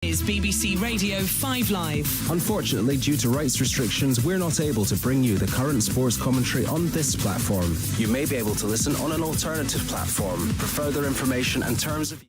Is BBC Radio 5 Live. Unfortunately, due to rights restrictions, we're not able to bring you the current sports commentary on this platform. You may be able to listen on an alternative platform. For further information and terms of...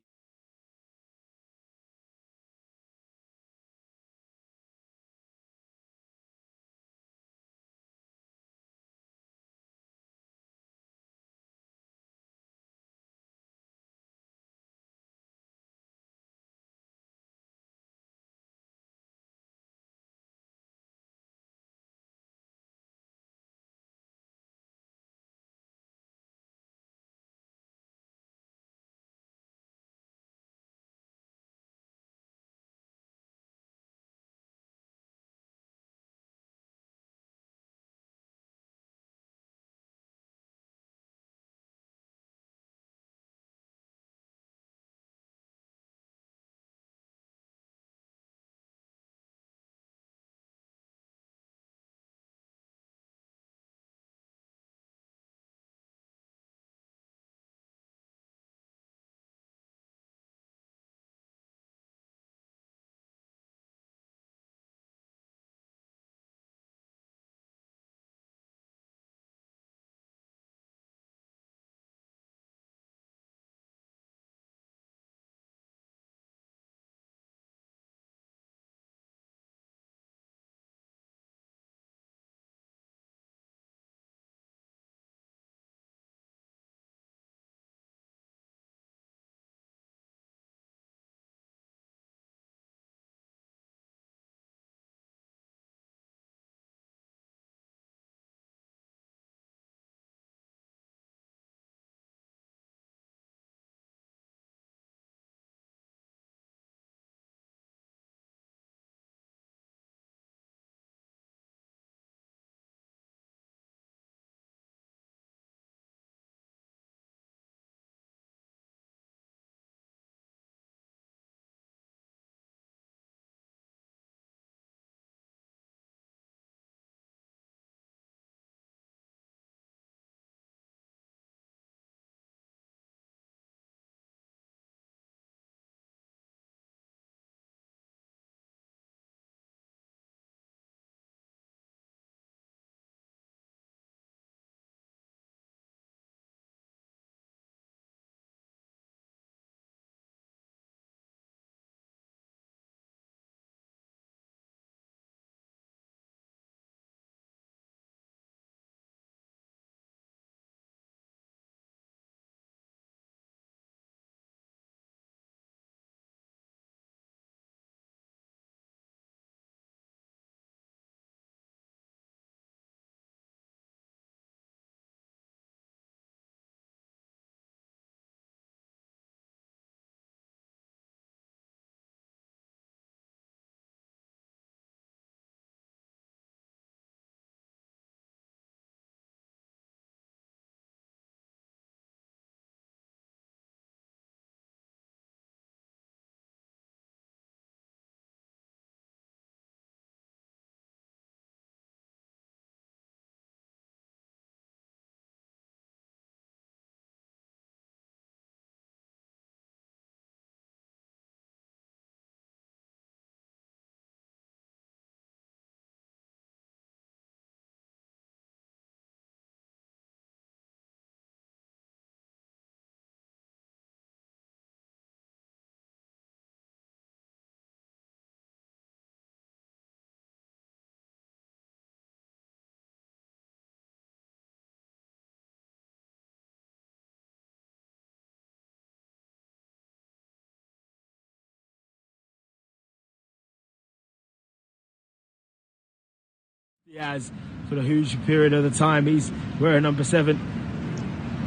Diaz, for the huge period of the time, he's wearing number 7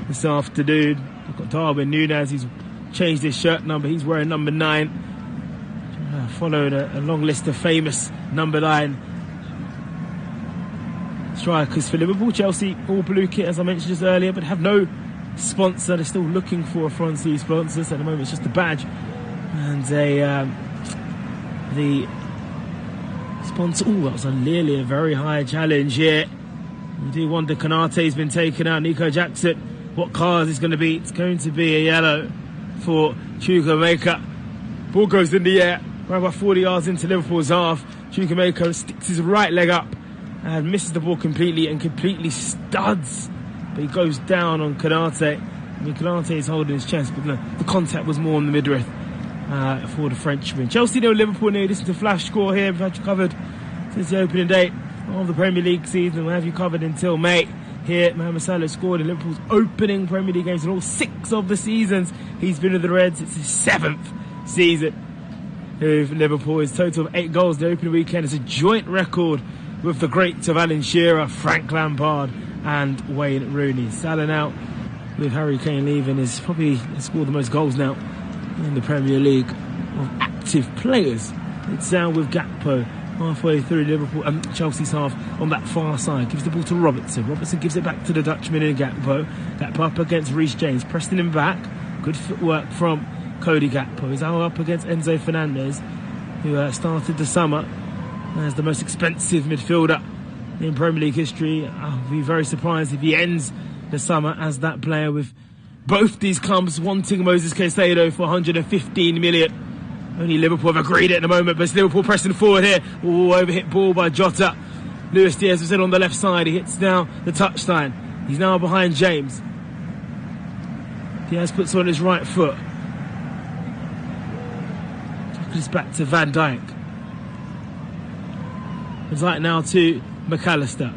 this afternoon. We've got Darwin Núñez, he's changed his shirt number, he's wearing number 9. Following a long list of famous number 9 strikers for Liverpool. Chelsea all blue kit, as I mentioned just earlier, but have no sponsor. They're still looking for a front seat sponsor, so at the moment it's just a badge and the sponsor. Oh, that was nearly a very high challenge here. You do wonder, Konate's been taken out. Nico Jackson, what card is going to be? It's going to be a yellow for Chukwuemeka. Ball goes in the air. Around about 40 yards into Liverpool's half, Chukwuemeka sticks his right leg up and misses the ball completely and completely studs. But he goes down on Konate. I mean, Konate is holding his chest, but the contact was more on the midriff for the Frenchman. Chelsea 0, Liverpool 0. This is the flash score here. We've had you covered since the opening date of the Premier League season. We'll have you covered until May. Here, Mohamed Salah scored in Liverpool's opening Premier League games in all 6 of the seasons he's been with the Reds. It's his 7th season with Liverpool. His total of 8 goals the opening weekend is a joint record with the greats of Alan Shearer, Frank Lampard and Wayne Rooney. Salah now, with Harry Kane leaving, is probably scored the most goals now in the Premier League of active players. It's down with Gakpo halfway through Liverpool and Chelsea's half on that far side. Gives the ball to Robertson. Robertson gives it back to the Dutchman in Gakpo. Gakpo up against Reece James, pressing him back. Good footwork from Cody Gakpo. He's now up against Enzo Fernandez, who started the summer as the most expensive midfielder in Premier League history. I'll be very surprised if he ends the summer as that player, with both these clubs wanting Moses Caicedo for 115 million. Only Liverpool have agreed it at the moment, but it's Liverpool pressing forward here. Overhit ball by Jota. Luis Diaz was in on the left side. He hits now the touchline. He's now behind James. Diaz puts on his right foot. It's back to Van Dijk. It's like now to McAllister.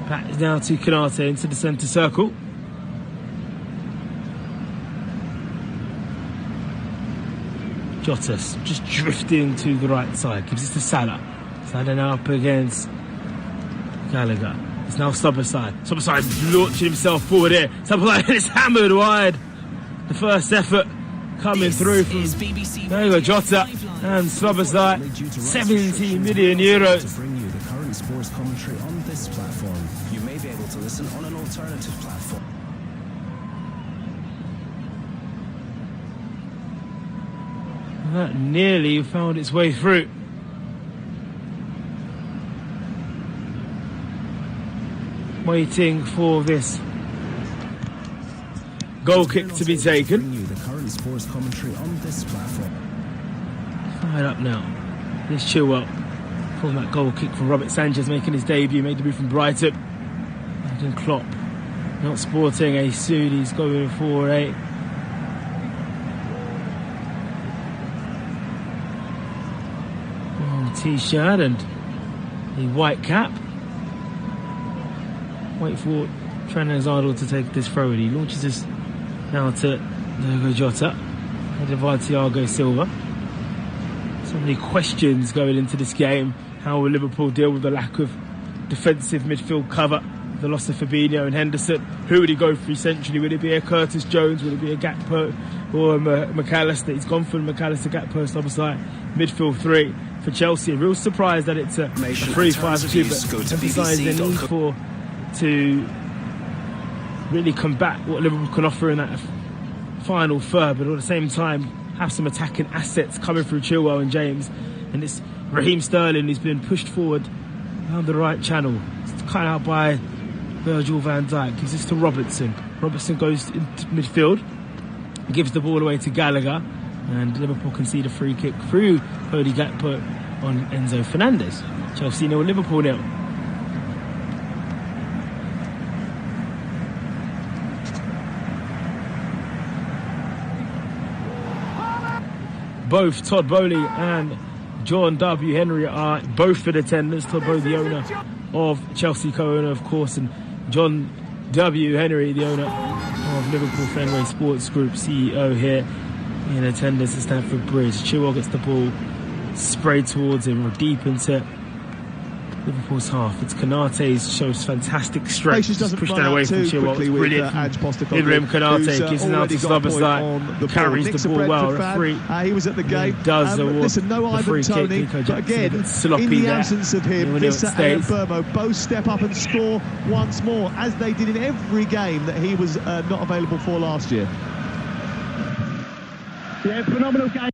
Back now to Konate into the centre circle. Jota just drifting to the right side. Gives it to Salah. Salah now up against Gallagher. It's now Subaside. Subaside launching himself forward here. Subaside is hammered wide. The first effort coming through from Jota and Subaside. 70 million euros. To bring you the current sports commentary on this platform, you may be able to listen on an alternative platform. That nearly found its way through. Waiting for this goal kick to be taken. Bring you the current sports commentary on this platform. Fired up now. This Chilwell from that goal kick from Robert Sanchez making his debut. Made the move from Brighton. And Klopp not sporting a suit. He's going for a T-shirt and the white cap. Wait for Trent Alexander to take this throw. He launches this now to Diogo Jota, headed by Thiago Silva. So many questions going into this game. How will Liverpool deal with the lack of defensive midfield cover? The loss of Fabinho and Henderson. Who would he go for essentially? Would it be a Curtis Jones? Would it be a Gakpo or a McAllister? He's gone for McAllister, Gakpo, Subaside, midfield 3 for Chelsea. A real surprise that it's a 3-5-2, but emphasise the need for to really combat what Liverpool can offer in that final third, but at the same time have some attacking assets coming through Chilwell and James. And it's Raheem Sterling who's been pushed forward down the right channel. It's cut out by Virgil van Dijk. Gives this to Robertson. Robertson goes into midfield, gives the ball away to Gallagher, and Liverpool concede a free kick through Cody Gakpo on Enzo Fernandez. Chelsea 0, Liverpool 0. Both Todd Bowley and John W. Henry are both in attendance. Todd Bowley, the owner of Chelsea, co-owner of course, and John W. Henry, the owner of Liverpool Fenway Sports Group, CEO, here in attendance at Stamford Bridge. Chilwell gets the ball sprayed towards him, or deep into Liverpool's half. It's Konate shows fantastic strength. Just pushed that away from Chilwell. It's brilliant. Ibrahim Konate gives it out to Slobosai. Carries the ball well. Referee he was at the game. Does award listen, no the free Ivan kick. Toney, but again, sloppy in the there. absence of him, Vissa and Burmo both step up and score once more, as they did in every game that he was not available for last year. Yeah, phenomenal game.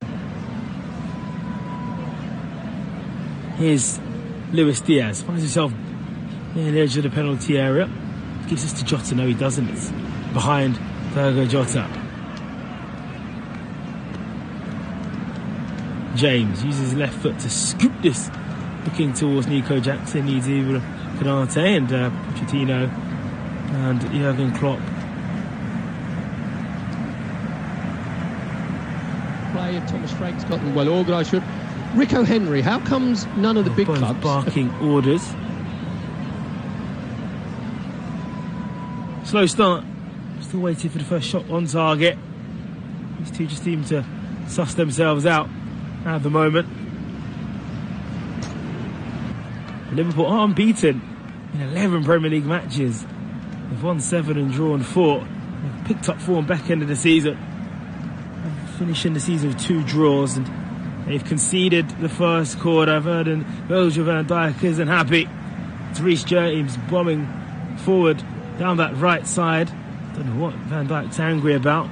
Here's Luis Diaz. Finds himself near the edge of the penalty area. Gives this to Jota. No, he doesn't. It's behind Diogo Jota. James uses his left foot to scoop this, looking towards Nico Jackson. Needs either Canate and Pochettino and Jurgen Klopp. Play and Thomas Frank's got them well organised. Rico Henry, how comes none of the big clubs barking orders? Slow start. Still waiting for the first shot on target. These two just seem to suss themselves out at the moment. Liverpool are unbeaten in 11 Premier League matches. They've won 7 and drawn 4. They've picked up form back end of the season, finishing the season with 2 draws, and they've conceded the first quarter. Virgil van Dijk isn't happy. It's Reece James bombing forward down that right side. Don't know what Van Dijk's angry about.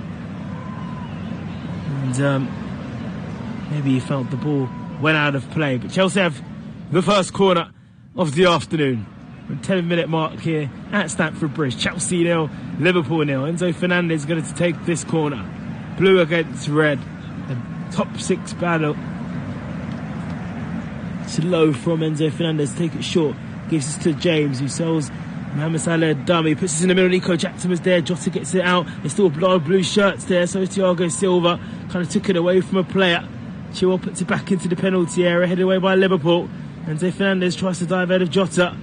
And maybe he felt the ball went out of play. But Chelsea have the first corner of the afternoon. 10-minute mark here at Stamford Bridge. Chelsea 0, Liverpool 0. Enzo Fernandez is going to take this corner. Blue against red. The top 6 battle. It's low from Enzo Fernandez. Take it short. Gives it to James, who sells Mohamed Salah dummy. Puts it in the middle. Nico Jackson was there. Jota gets it out. There's still a lot of blue shirts there. So is Thiago Silva. Kind of took it away from a player. Chilwell puts it back into the penalty area. Headed away by Liverpool. Enzo Fernandez tries to dive out of Jota.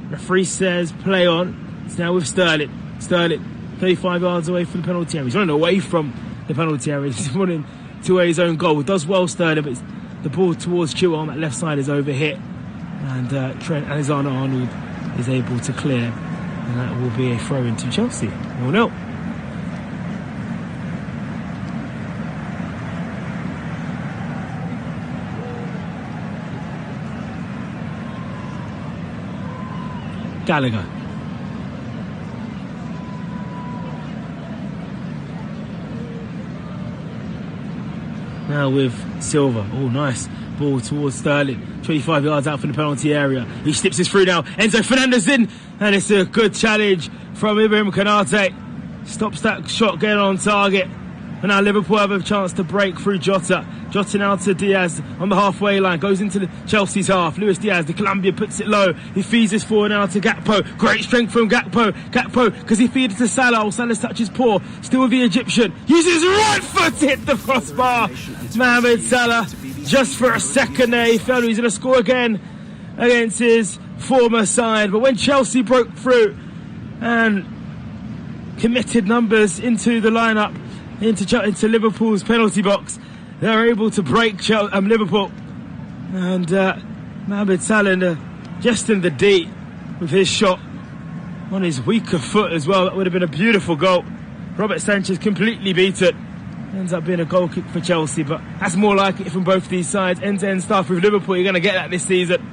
Referee says play on. It's now with Sterling. Sterling 35 yards away from the penalty area. He's running away from the penalty area. He's running to his own goal. Does well Sterling, but the ball towards Chilwell on that left side is overhit. And Trent Alexander-Arnold is able to clear. And that will be a throw into Chelsea. 0-0. Gallagher. Now with Silva. Oh, nice. Ball towards Sterling. 25 yards out from the penalty area. He slips this through now. Enzo Fernandez in. And it's a good challenge from Ibrahim Konate. Stops that shot getting on target. And now Liverpool have a chance to break through Jota. Jota now to Diaz on the halfway line. Goes into the Chelsea's half. Luis Diaz, the Colombian, puts it low. He feeds this forward now to Gakpo. Great strength from Gakpo. Gakpo, because he feeds it to Salah. Oh, Salah's touch is poor. Still with the Egyptian. Uses his right foot to hit the crossbar. Mohamed Salah, just for a second there, he felt he was going to score again against his former side. But when Chelsea broke through and committed numbers into the lineup, into Liverpool's penalty box, they're able to break Liverpool. And Mohamed Salah just in the D with his shot on his weaker foot as well. That would have been a beautiful goal. Robert Sanchez completely beaten. Ends up being a goal kick for Chelsea, but that's more like it from both these sides. End-to-end stuff with Liverpool. You're going to get that this season.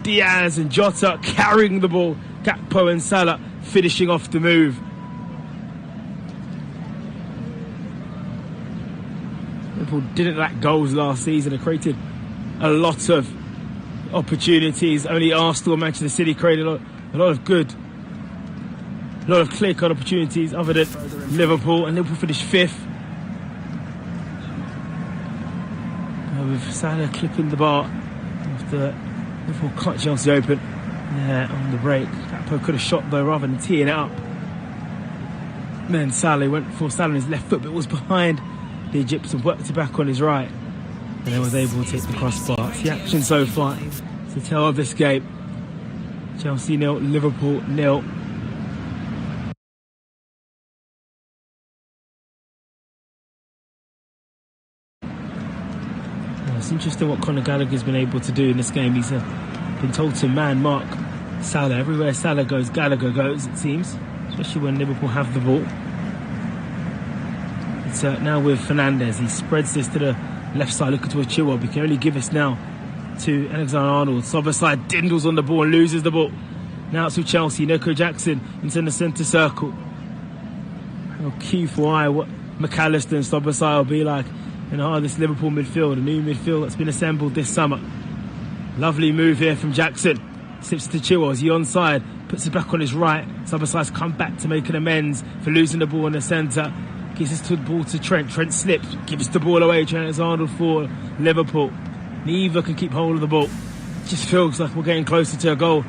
Diaz and Jota carrying the ball. Gakpo and Salah finishing off the move. Liverpool didn't lack goals last season. They created a lot of opportunities. Only Arsenal and Manchester City created a lot of clear-cut opportunities other than Liverpool. And Liverpool finished 5th. With Salah clipping the bar after Liverpool cut Chelsea open on the break. Gakpo could have shot though rather than teeing it up. And then Salah went for Salah on his left foot, but it was behind the Egyptian, worked it back on his right, and then was able to hit the crossbar. It's the action so far. It's the tale of this game. Chelsea 0, Liverpool 0. It's interesting what Conor Gallagher's been able to do in this game. He's been told to man mark Salah. Everywhere Salah goes, Gallagher goes, it seems, especially when Liverpool have the ball. It's now with Fernandez. He spreads this to the left side, looking towards Chilwell. We can only give this now to Alexander-Arnold. Side dindles on the ball and loses the ball. Now it's with Chelsea. Nico Jackson into the centre circle. How key for eye what McAllister and Szoboszlai will be like in this Liverpool midfield, a new midfield that's been assembled this summer. Lovely move here from Jackson. Slips to Chilwell. Is he onside? Puts it back on his right. Szoboszlai's come back to make an amends for losing the ball in the centre. Gives the ball to Trent. Trent slips, gives the ball away. Trent Alexander-Arnold for Liverpool. Neither can keep hold of the ball. Just feels like we're getting closer to a goal.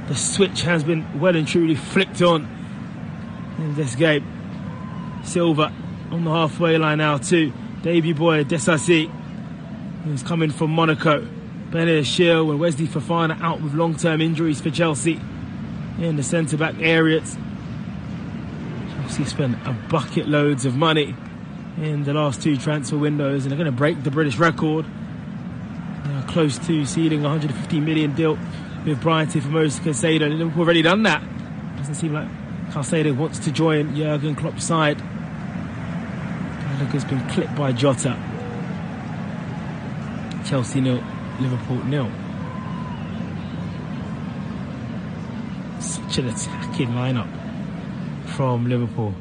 The switch has been well and truly flicked on in this game. Silva on the halfway line now to debut boy Desassi, who's coming from Monaco. Benny Shield and Wesley Fofana out with long-term injuries for Chelsea in the centre-back areas. Chelsea spent a bucket loads of money in the last 2 transfer windows, and they're going to break the British record. They are close to sealing a £150 million deal with Brighton for Moise Caicedo. Liverpool already done that. Doesn't seem like Caicedo wants to join Jurgen Klopp's side. Gallagher's been clipped by Jota. Chelsea 0, Liverpool 0. Such an attacking lineup from Liverpool.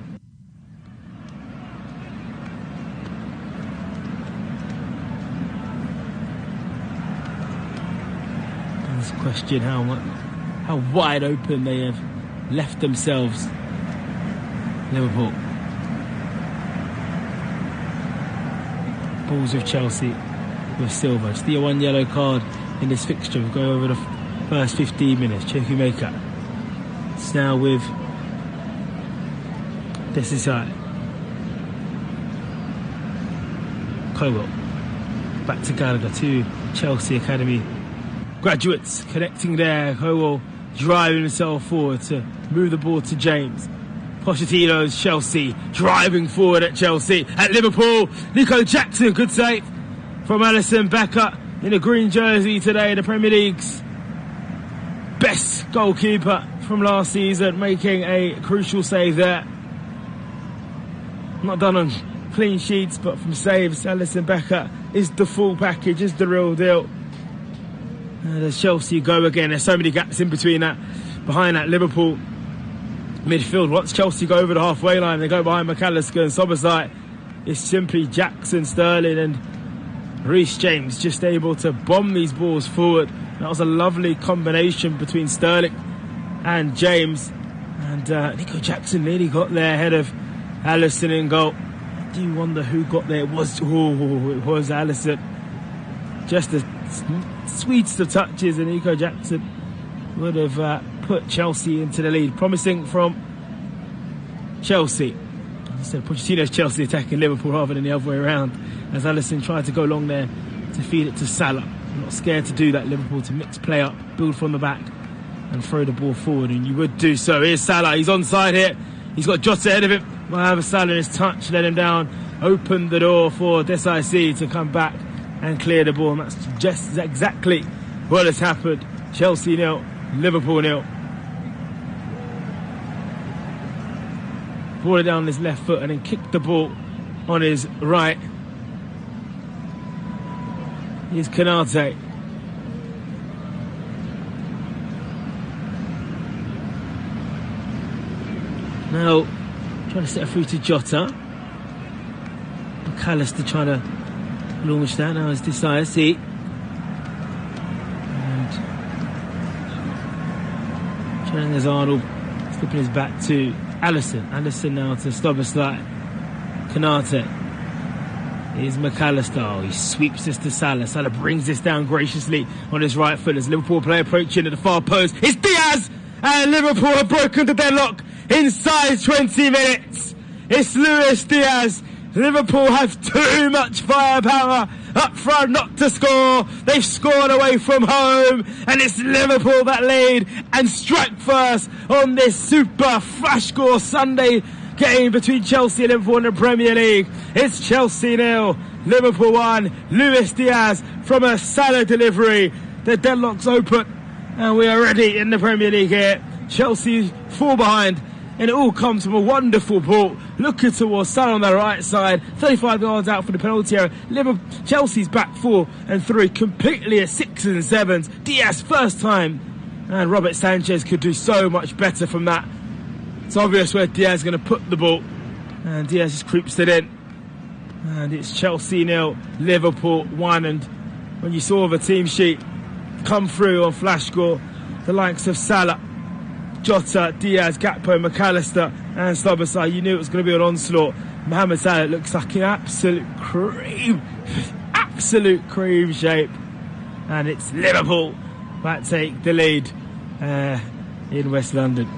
There's a question how wide open they have left themselves, Liverpool. Balls with Chelsea with Silva. It's the 1 yellow card in this fixture. We'll go over the first 15 minutes. Chukwuemeka. It's now with Desassi. Cowell. Back to Gallagher, to Chelsea Academy graduates connecting there. Cowell driving himself forward to move the ball to James. Pochettino's Chelsea driving forward at Chelsea. At Liverpool, Nico Jackson, good save from Alisson Becker in a green jersey today, the Premier League's best goalkeeper from last season, making a crucial save there. Not done on clean sheets, but from saves, Alisson Becker is the full package, is the real deal. As Chelsea go again, there's so many gaps in between that, behind that Liverpool midfield. Once Chelsea go over the halfway line, they go behind McAllister and Sobersite. It's simply Jackson, Sterling and Reece James just able to bomb these balls forward. That was a lovely combination between Sterling and James. And Nico Jackson nearly got there ahead of Alisson in goal. Do you wonder who got there? It was Alisson. Just the sweetest of touches, and Nico Jackson would have put Chelsea into the lead. Promising from Chelsea. As I said, Pochettino's Chelsea attacking Liverpool rather than the other way around, as Alisson tried to go long there to feed it to Salah. Not scared to do that, Liverpool, to mix play up, build from the back and throw the ball forward, and you would do so. Here's Salah, he's onside here. He's got Jota ahead of him. Mohamed Salah in his touch, let him down, opened the door for Desassi to come back and clear the ball, and that's just exactly what has happened. Chelsea 0, Liverpool 0. Brought it down his left foot and then kicked the ball on his right. Here's Konate. Now trying to set it through to Jota. McAllister trying to launch that. Now it's Desassi. And Trent Alexander-Arnold slipping his back to Alisson. Alisson now to Sobersite. Konate. Here's McAllister. Oh, he sweeps this to Salah. Salah brings this down graciously on his right foot as Liverpool player approaching at the far post. It's Diaz! And Liverpool have broken the deadlock inside 20 minutes. It's Luis Diaz. Liverpool have too much firepower up front not to score. They've scored away from home, and it's Liverpool that lead and strike first on this super flash score Sunday game between Chelsea and Liverpool in the Premier League. It's Chelsea 0, Liverpool 1. Luis Diaz from a Salah delivery. The deadlock's open and we are ready in the Premier League here. Chelsea fall behind, and it all comes from a wonderful ball looking towards Salah on the right side, 35 yards out for the penalty area. Chelsea's back 4 and 3, completely at 6 and 7s. Diaz first time, and Robert Sanchez could do so much better from that. It's obvious where Diaz is going to put the ball, and Diaz just creeps it in. And it's Chelsea 0, Liverpool 1. And when you saw the team sheet come through on flash score, the likes of Salah, Jota, Diaz, Gakpo, McAllister and Slobosai. You knew it was going to be an onslaught. Mohamed Salah looks like an absolute cream shape. And it's Liverpool that take the lead in West London.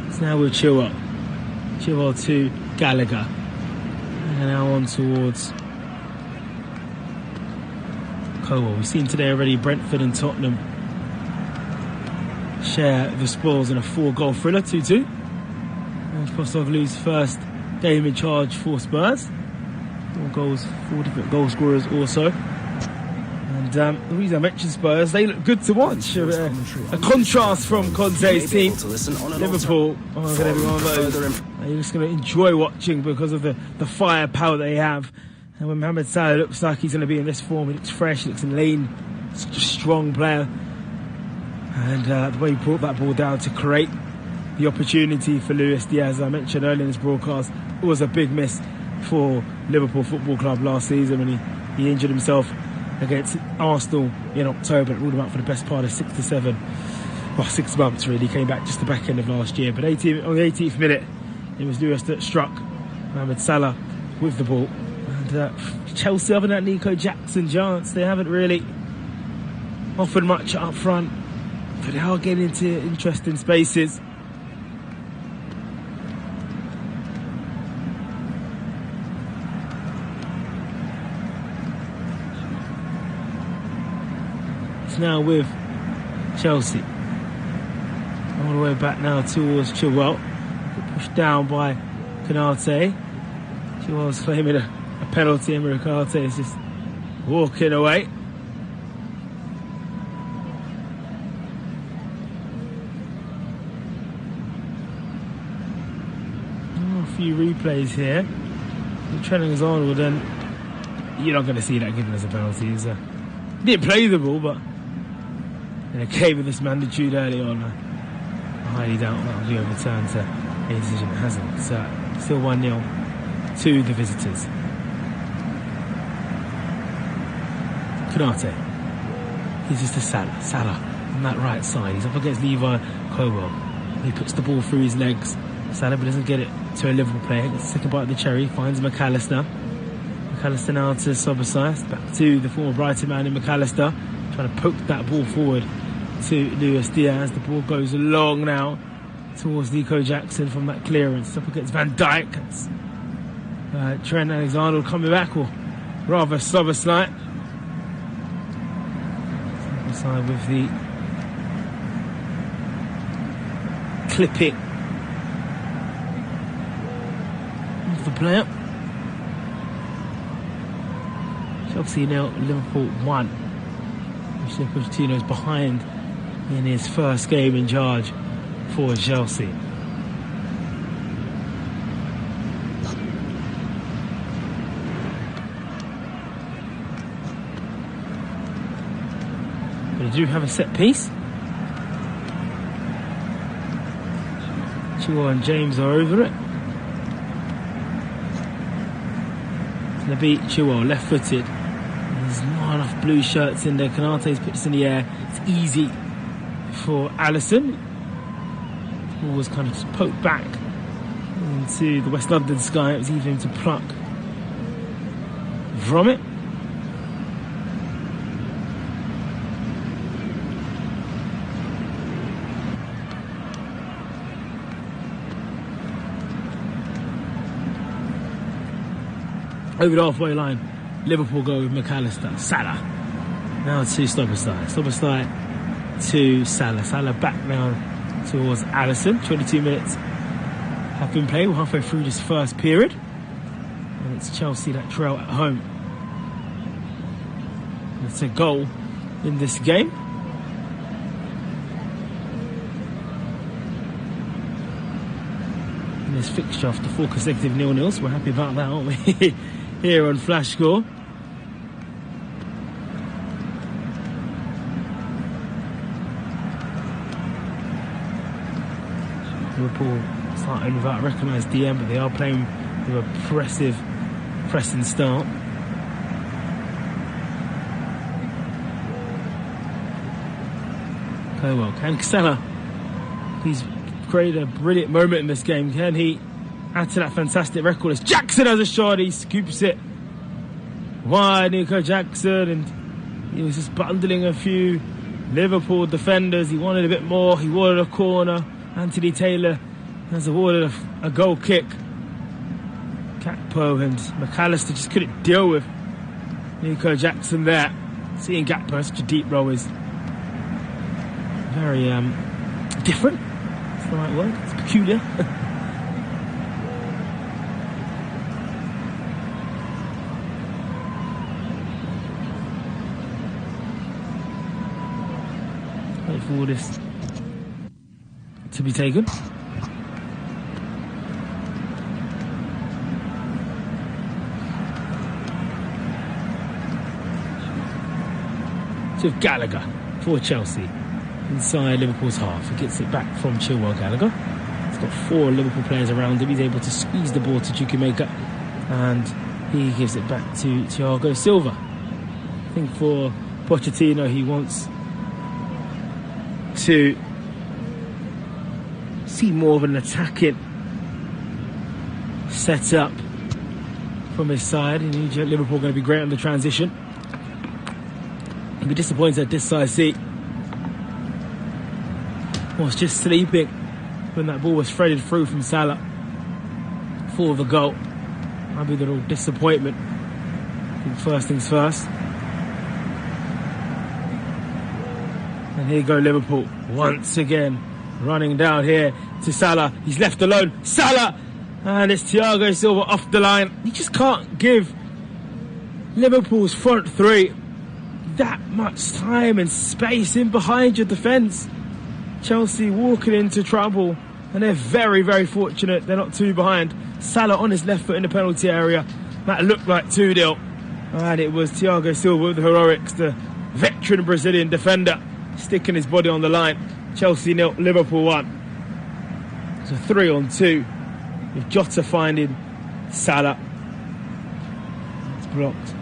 It's now with Chilwell. Chilwell to Gallagher. And now on towards Cowell. We've seen today already Brentford and Tottenham share the spoils in a 4-goal thriller, 2-2. And Postoglou's first game in charge for Spurs. 4 goals, 4 different goal scorers also. And the reason I mentioned Spurs, they look good to watch. A contrast from Conte's team. Liverpool are going to be one of those you're just going to enjoy watching because of the firepower they have. And when Mohamed Salah looks like he's going to be in this form, he looks fresh, he looks lean, such a strong player. And the way he brought that ball down to create the opportunity for Luis Diaz, as I mentioned earlier in this broadcast, it was a big miss for Liverpool Football Club last season when he injured himself against Arsenal in October. It ruled him out for the best part of 6 months really. He came back just the back end of last year. But on the 18th minute, it was Luis that struck Mohamed Salah with the ball. And Chelsea, other than that Nico Jackson chance, they haven't really offered much up front. But they are getting into interesting spaces. Now with Chelsea all the way back now towards Chilwell, pushed down by Konate. Chilwell's claiming a penalty and Konate is just walking away. A few replays here. Training is Arnold, and you're not going to see that given as a penalty. He didn't play the ball, but in a game of this magnitude early on, I highly doubt that will be overturned to a decision it hasn't. So still 1-0 to the visitors. Konate. He's just a Salah on that right side. He's up against Levi Colwell. He puts the ball through his legs. Salah but doesn't get it to a Liverpool player. Gets the second bite of the cherry. Finds McAllister. McAllister now to Sobosai. Back to the former Brighton man in McAllister. Trying to poke that ball forward to Luis Diaz. The ball goes long now towards Nico Jackson from that clearance. Up against Van Dijk. That's Trent Alexander coming back, or rather Sobosai. Sobosai with the clipping of the player. Chelsea 0, Liverpool 1. Pochettino's behind in his first game in charge for Chelsea. But they do have a set piece. Chilwell and James are over it. It's going to beat Chilwell, left-footed. There's not enough blue shirts in there. Konate's pitched in the air. It's easy for Alisson. The ball was kind of just poked back into the West London sky. It was easy for him to pluck from it. Over the halfway line, Liverpool go with McAllister. Salah. Now to Slobosai. Slobosai to Salah. Salah back now towards Alisson. 22 minutes have been played. We're halfway through this first period. And it's Chelsea that trail at home. It's a goal in this game. In this fixture after 4 consecutive 0-0s. We're happy about that, aren't we? Here on Flash Score. Liverpool starting without a recognised DM, but they are playing with a pressing start. well, can Salah, he's created a brilliant moment in this game. Can he add to that fantastic record? As Jackson has a shot, he scoops it wide. Nico Jackson, and he was just bundling a few Liverpool defenders. He wanted a bit more. He wanted a corner. Anthony Taylor has awarded a goal kick. Gakpo and McAllister just couldn't deal with Nico Jackson there. Seeing Gakpo such a deep role is very different. That's the right word. It's peculiar. Wait for all this to be taken. With Gallagher for Chelsea inside Liverpool's half. He gets it back from Chilwell. Gallagher. He's got 4 Liverpool players around him. He's able to squeeze the ball to Chukwuemeka, and he gives it back to Thiago Silva. I think for Pochettino, he wants to see more of an attacking set-up from his side. And Liverpool are going to be great on the transition. He'd be disappointed at this side seat. Was just sleeping when that ball was threaded through from Salah for the goal. Might be the little disappointment. I think first things first. And here you go Liverpool once again running down here to Salah. He's left alone. Salah! And it's Thiago Silva off the line. You just can't give Liverpool's front three that much time and space in behind your defence. Chelsea walking into trouble, and they're very, very fortunate they're not too behind. Salah on his left foot in the penalty area. That looked like 2-0. And it was Thiago Silva with the heroics, the veteran Brazilian defender, sticking his body on the line. Chelsea 0, Liverpool 1. So 3-on-2 with Jota finding Salah. It's blocked.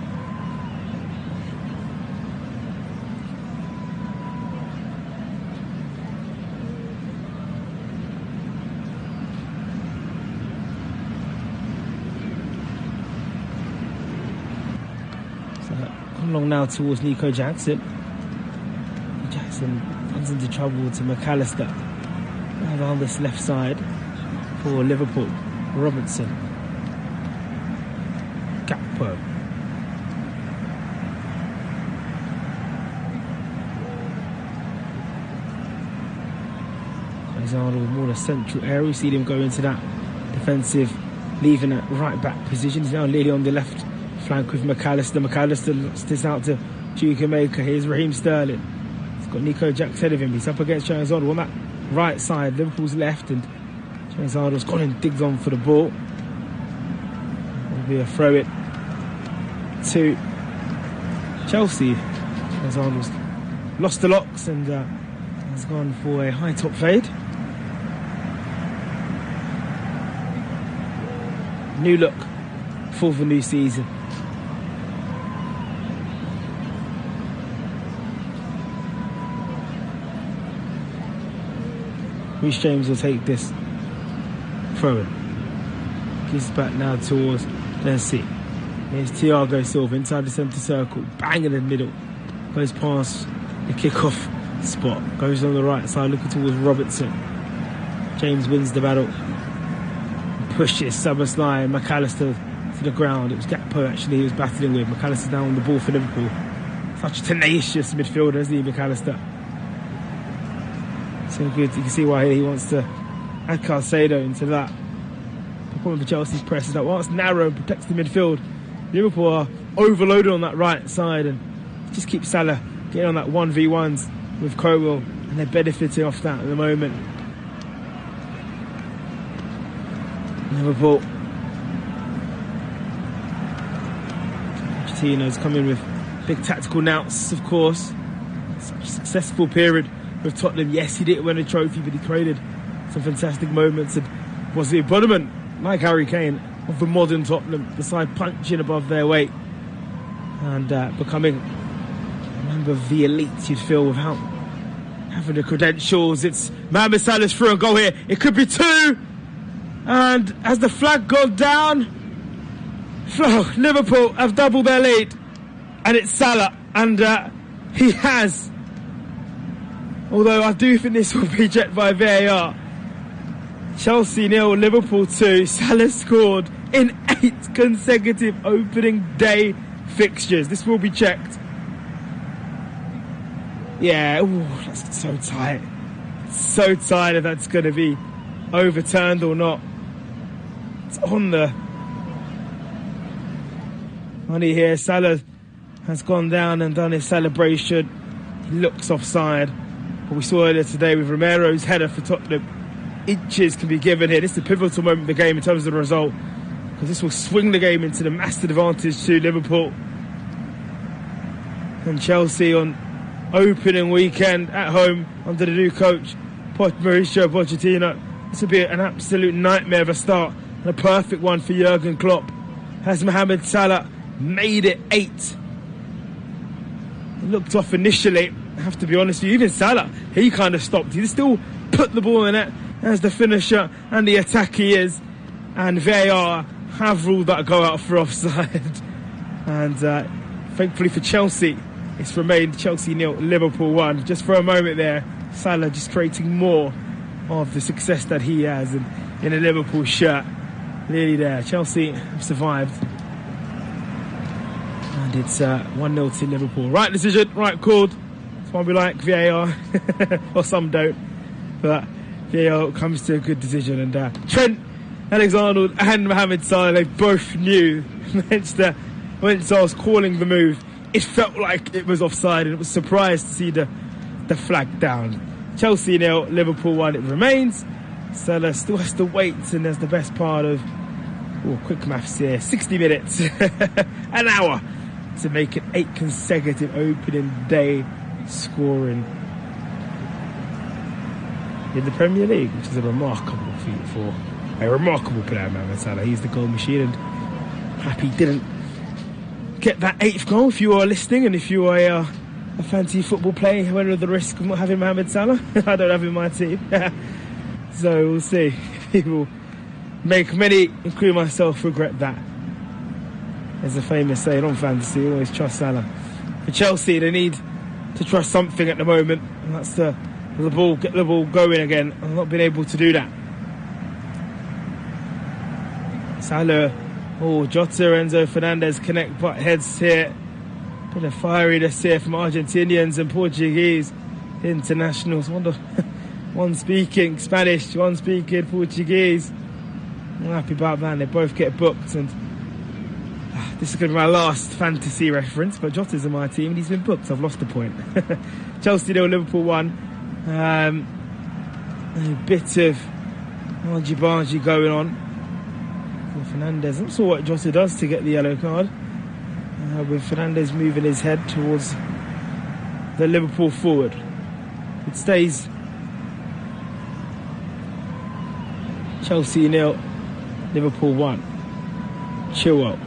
Long now towards Nico Jackson. Jackson runs into trouble to McAllister. And on this left side for Liverpool, Robertson, Gakpo. Caicedo with more of a central area. We see him go into that defensive, leaving that right back position. He's now nearly on the left flank with McAllister. McAllister looks this out to Chukwuemeka. Here's Raheem Sterling. He's got Nico Jackson ahead of him. He's up against Caicedo on that right side. Liverpool's left, and Caicedo's gone and digged on for the ball. It'll be a throw it to Chelsea. Caicedo's lost the locks and has gone for a high top fade. New look for the new season. Reece James will take this throw in. Gives back now towards, let's see. Here's Thiago Silva inside the centre circle. Bang in the middle. Goes past the kick-off spot. Goes on the right side looking towards Robertson. James wins the battle. Pushes Szoboszlai, McAllister to the ground. It was Gakpo actually he was battling with. McAllister down on the ball for Liverpool. Such a tenacious midfielder, isn't he, McAllister? So good. You can see why he wants to add Caicedo into that. The problem for Chelsea's press is that while it's narrow and protects the midfield, Liverpool are overloaded on that right side and just keep Salah getting on that 1v1s with Colwell, and they're benefiting off that at the moment. Liverpool. Pochettino's coming with big tactical nouts, of course. Such a successful period with Tottenham. Yes, he didn't win a trophy, but he created some fantastic moments and was the embodiment, like Harry Kane, of the modern Tottenham, the side punching above their weight and becoming a member of the elite, you'd feel, without having the credentials. It's Mohamed Salah's through and goal here. It could be 2. And has the flag gone down? Liverpool have doubled their lead. And it's Salah. And he has. Although I do think this will be checked by VAR. Chelsea 0, Liverpool 2. Salah scored in 8 consecutive opening day fixtures. This will be checked. Yeah, ooh, that's so tight. So tight if that's going to be overturned or not. It's on the money here. Salah has gone down and done his celebration. He looks offside. But we saw earlier today with Romero's header for Tottenham. Inches can be given here. This is a pivotal moment of the game in terms of the result, because this will swing the game into the massive advantage to Liverpool. And Chelsea on opening weekend at home under the new coach Mauricio Pochettino. This will be an absolute nightmare of a start, and a perfect one for Jurgen Klopp. Has Mohamed Salah made it 8? He looked off initially, I have to be honest with you. Even Salah, he kind of stopped. He still put the ball in it as the finisher and the attack he is. And VAR have ruled that goal out for offside. And thankfully for Chelsea, it's remained Chelsea 0, Liverpool 1. Just for a moment there, Salah just creating more of the success that he has in a Liverpool shirt. Nearly there. Chelsea have survived. And it's 1-0 to Liverpool. Right decision, right called. That's why we like VAR. Or some don't. But VAR comes to a good decision. And Trent Alexander-Arnold and Mohamed Salah, they both knew when I was calling the move, it felt like it was offside, and it was surprised to see the flag down. Chelsea 0, Liverpool 1 it remains. Salah still has to wait, and there's the best part of quick maths here, 60 minutes, an hour to make it 8 consecutive opening day scoring in the Premier League, which is a remarkable feat for a remarkable player, Mohamed Salah. He's the goal machine, and happy didn't get that 8th goal. If you are listening, and if you are a fantasy football player, where are the risk of not having Mohamed Salah? I don't have him in my team. So we'll see. People make many, including myself, regret that. There's a famous saying on fantasy, always trust Salah. For Chelsea, they need to trust something at the moment, and that's get the ball going again. I've not been able to do that. Salah, Jota, Enzo Fernandez connect butt heads here. Bit of fieriness here from Argentinians and Portuguese internationals. One speaking Spanish, one speaking Portuguese. I'm happy about that. They both get booked, and this is going to be my last fantasy reference, but Jota's in my team and he's been booked. I've lost the point. Chelsea 0, Liverpool 1. A bit of argy-bargy going on. Fernandez, I'm not sure what Jota does to get the yellow card. With Fernandez moving his head towards the Liverpool forward. It stays Chelsea 0, Liverpool 1. Chilwell.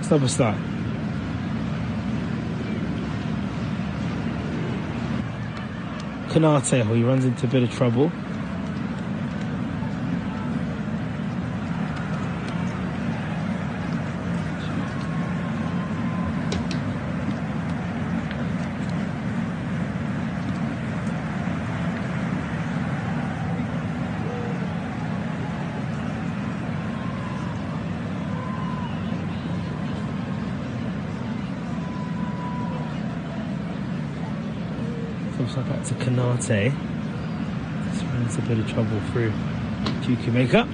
Superstar. Konate, he runs into a bit of trouble. Back to Konate. This runs a bit of trouble through Duke Maker.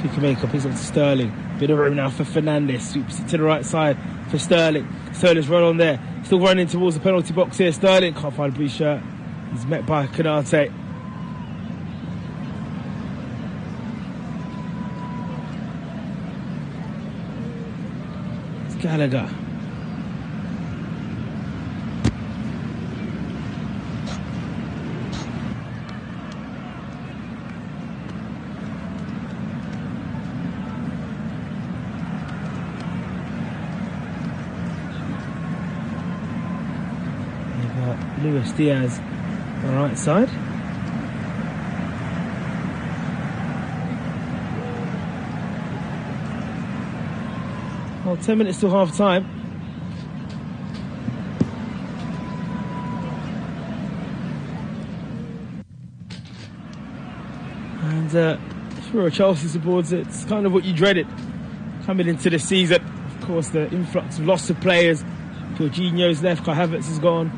Duke Maker picks up to Sterling. Bit of room now for Fernandez. Sweeps it to the right side for Sterling. Sterling's run on there. Still running towards the penalty box here. Sterling can't find a blue shirt. He's met by Konate. It's Gallagher. Luis Diaz on the right side. Well, 10 minutes till half time. And if you're a Chelsea supporter, it's kind of what you dreaded coming into the season. Of course, the influx of loss of players. Jorginho's left, Kai Havertz has gone.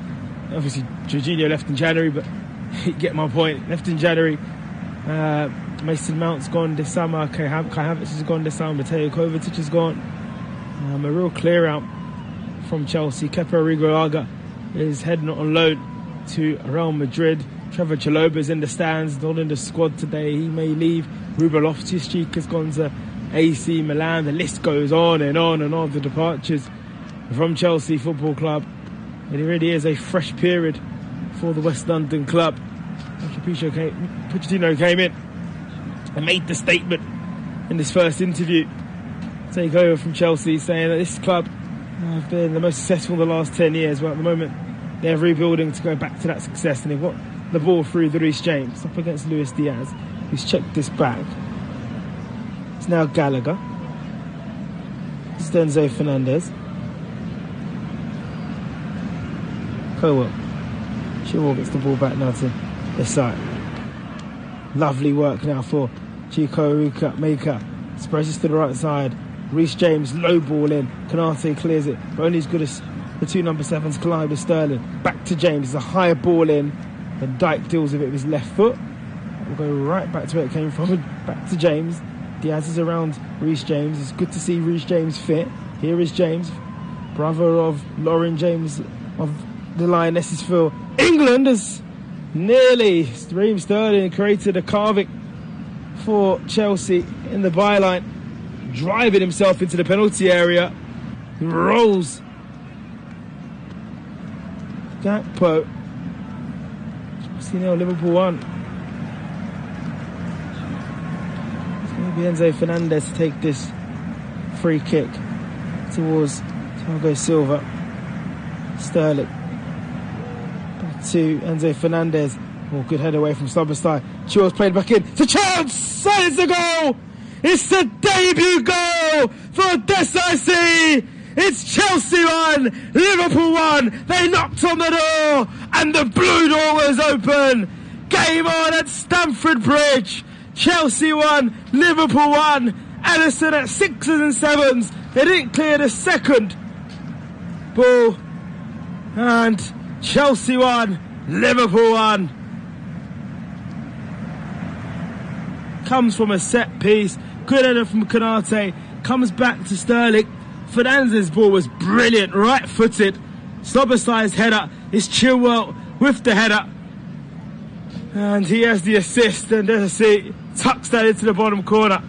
Obviously, Jorginho left in January, but you get my point. Left in January. Mason Mount's gone this summer. Kai Havertz has gone this summer. Mateo Kovacic has gone. A real clear out from Chelsea. Kepa Arrizabalaga is heading on loan to Real Madrid. Trevor Chalobah's in the stands, not in the squad today. He may leave. Ruben Loftus-Cheek has gone to AC Milan. The list goes on and on and on. The departures from Chelsea Football Club. It really is a fresh period for the West London club. Pochettino came in and made the statement in his first interview. Take over from Chelsea, saying that this club have been the most successful in the last 10 years. Well, at the moment, they're rebuilding to go back to that success, and they've got the ball through the Reece James up against Luis Diaz, who's checked this back. It's now Gallagher. It's Enzo Fernandez. Colwell. Chilwell gets the ball back now to this side. Lovely work now for Chico Maker. Spreads to the right side. Reece James, low ball in. Konate clears it, but only as good as the two number 7s collide with Sterling. Back to James, it's a higher ball in. And Dijk deals with it with his left foot. We'll go right back to where it came from. Back to James. Diaz is around Reece James. It's good to see Reece James fit. Here is James, brother of Lauren James of the Lionesses for England, has nearly, Raheem Sterling created a carving for Chelsea in the byline, driving himself into the penalty area. He rolls Gakpo. Chelsea 0, Liverpool 1. It's going to be Enzo Fernandez to take this free kick towards Thiago Silva. Sterling. Back to Enzo Fernandez. Oh, good head away from Slobberstein. Chilwell's played back in to Chance! It's the goal! It's the debut goal for Desiree! It's Chelsea 1, Liverpool 1. They knocked on the door and the blue door was open. Game on at Stamford Bridge. Chelsea 1, Liverpool 1. Alisson at 6s and 7s. They didn't clear the second ball. And Chelsea 1, Liverpool 1. Comes from a set piece. Good header from Konate. Comes back to Sterling. Fernandez's ball was brilliant, right-footed. Slobberstein's header is Chilwell with the header. And he has the assist, and there's a see, tucks that into the bottom corner.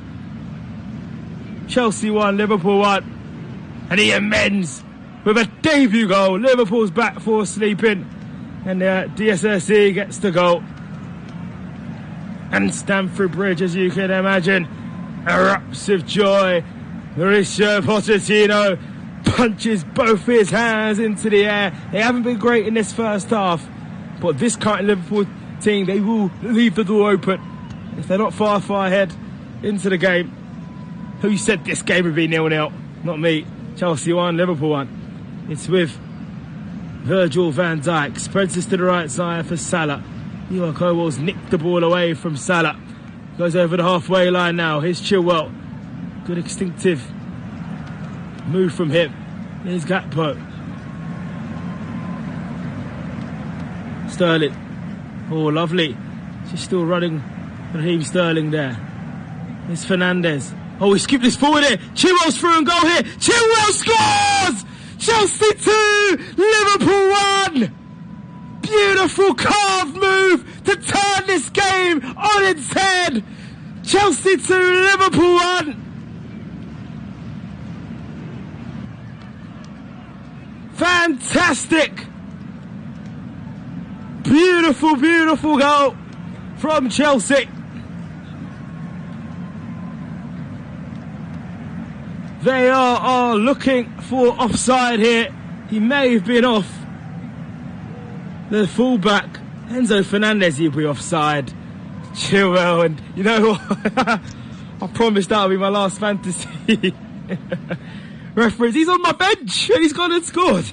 Chelsea 1, Liverpool 1. And he amends with a debut goal. Liverpool's back four sleeping. And DSSE gets the goal. And Stamford Bridge, as you can imagine, erupts with joy. Mauricio Pochettino punches both his hands into the air. They haven't been great in this first half, but this current Liverpool team, they will leave the door open if they're not far ahead into the game. Who said this game would be 0-0? Not me. Chelsea 1, Liverpool 1. It's with Virgil van Dijk. Spreads this to the right side for Salah. Ewan Colwell's nicked the ball away from Salah. Goes over the halfway line now. Here's Chilwell. Good instinctive move from him. Here's Gakpo. Sterling. Oh, lovely. She's still running Raheem Sterling there. Here's Fernandez. Oh, he skipped this forward here. Chilwell's through and goal here. Chilwell scores! Chelsea 2, Liverpool 1. Beautiful carved move to turn this game on its head. Chelsea 2, Liverpool 1. Fantastic. Beautiful, beautiful goal from Chelsea. They are looking for offside here. He may have been off. the fullback, Enzo Fernandez, he'll be offside. Chilwell, and you know what? I promised that would be my last fantasy reference. He's on my bench and he's gone and scored.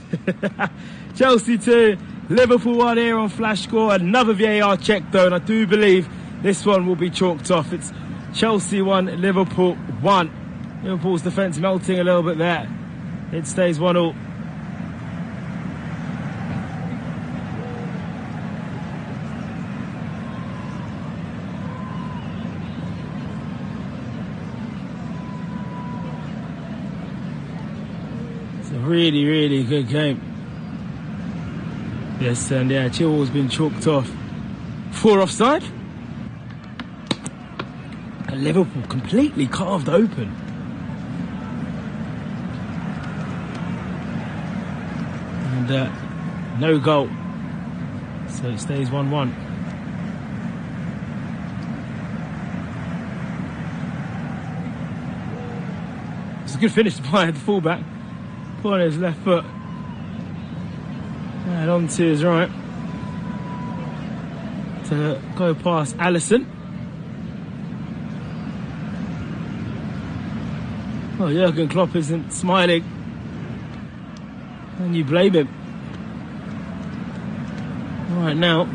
Chelsea 2, Liverpool 1 here on Flash Score. Another VAR check though, and I do believe this one will be chalked off. It's Chelsea 1, Liverpool 1. Liverpool's defence melting a little bit there. It stays 1-1. Really, really good game. Yes, and yeah, Chilwell's been chalked off for offside. And Liverpool completely carved open. And no goal. So it stays 1-1. It's a good finish by the fullback. On his left foot and onto his right to go past Alisson. Oh, Jurgen Klopp isn't smiling, and you blame him. Right now,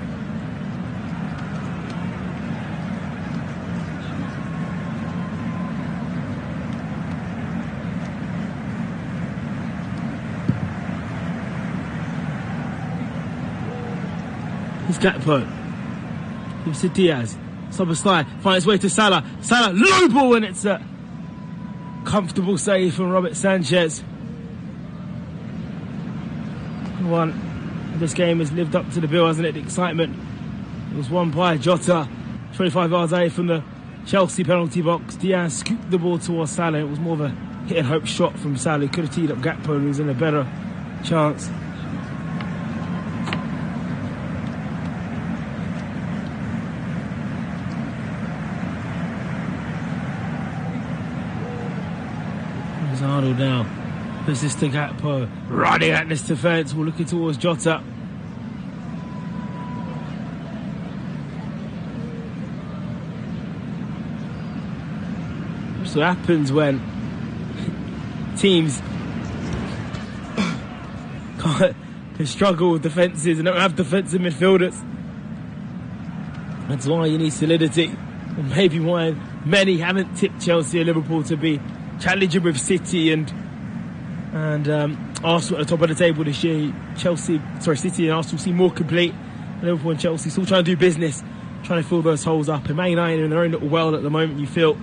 it's Gakpo. Gives to Diaz. Szoboszlai finds its way to Salah. Salah, low ball, and it's a comfortable save from Robert Sanchez. 1. This game has lived up to the bill, hasn't it? The excitement. It was won by Jota. 25 yards away from the Chelsea penalty box. Diaz scooped the ball towards Salah. It was more of a hit and hope shot from Salah. He could have teed up Gakpo and he was in a better chance. Arnold now puts this to Gakpo, running at this defence. We're looking towards Jota. That's what happens when teams can't struggle with defences and don't have defensive midfielders. That's why you need solidity, and maybe why many haven't tipped Chelsea or Liverpool to be challenging with City and Arsenal at the top of the table this year. City and Arsenal seem more complete. Liverpool and Chelsea still trying to do business, trying to fill those holes up. And Man United are in their own little world at the moment, you feel.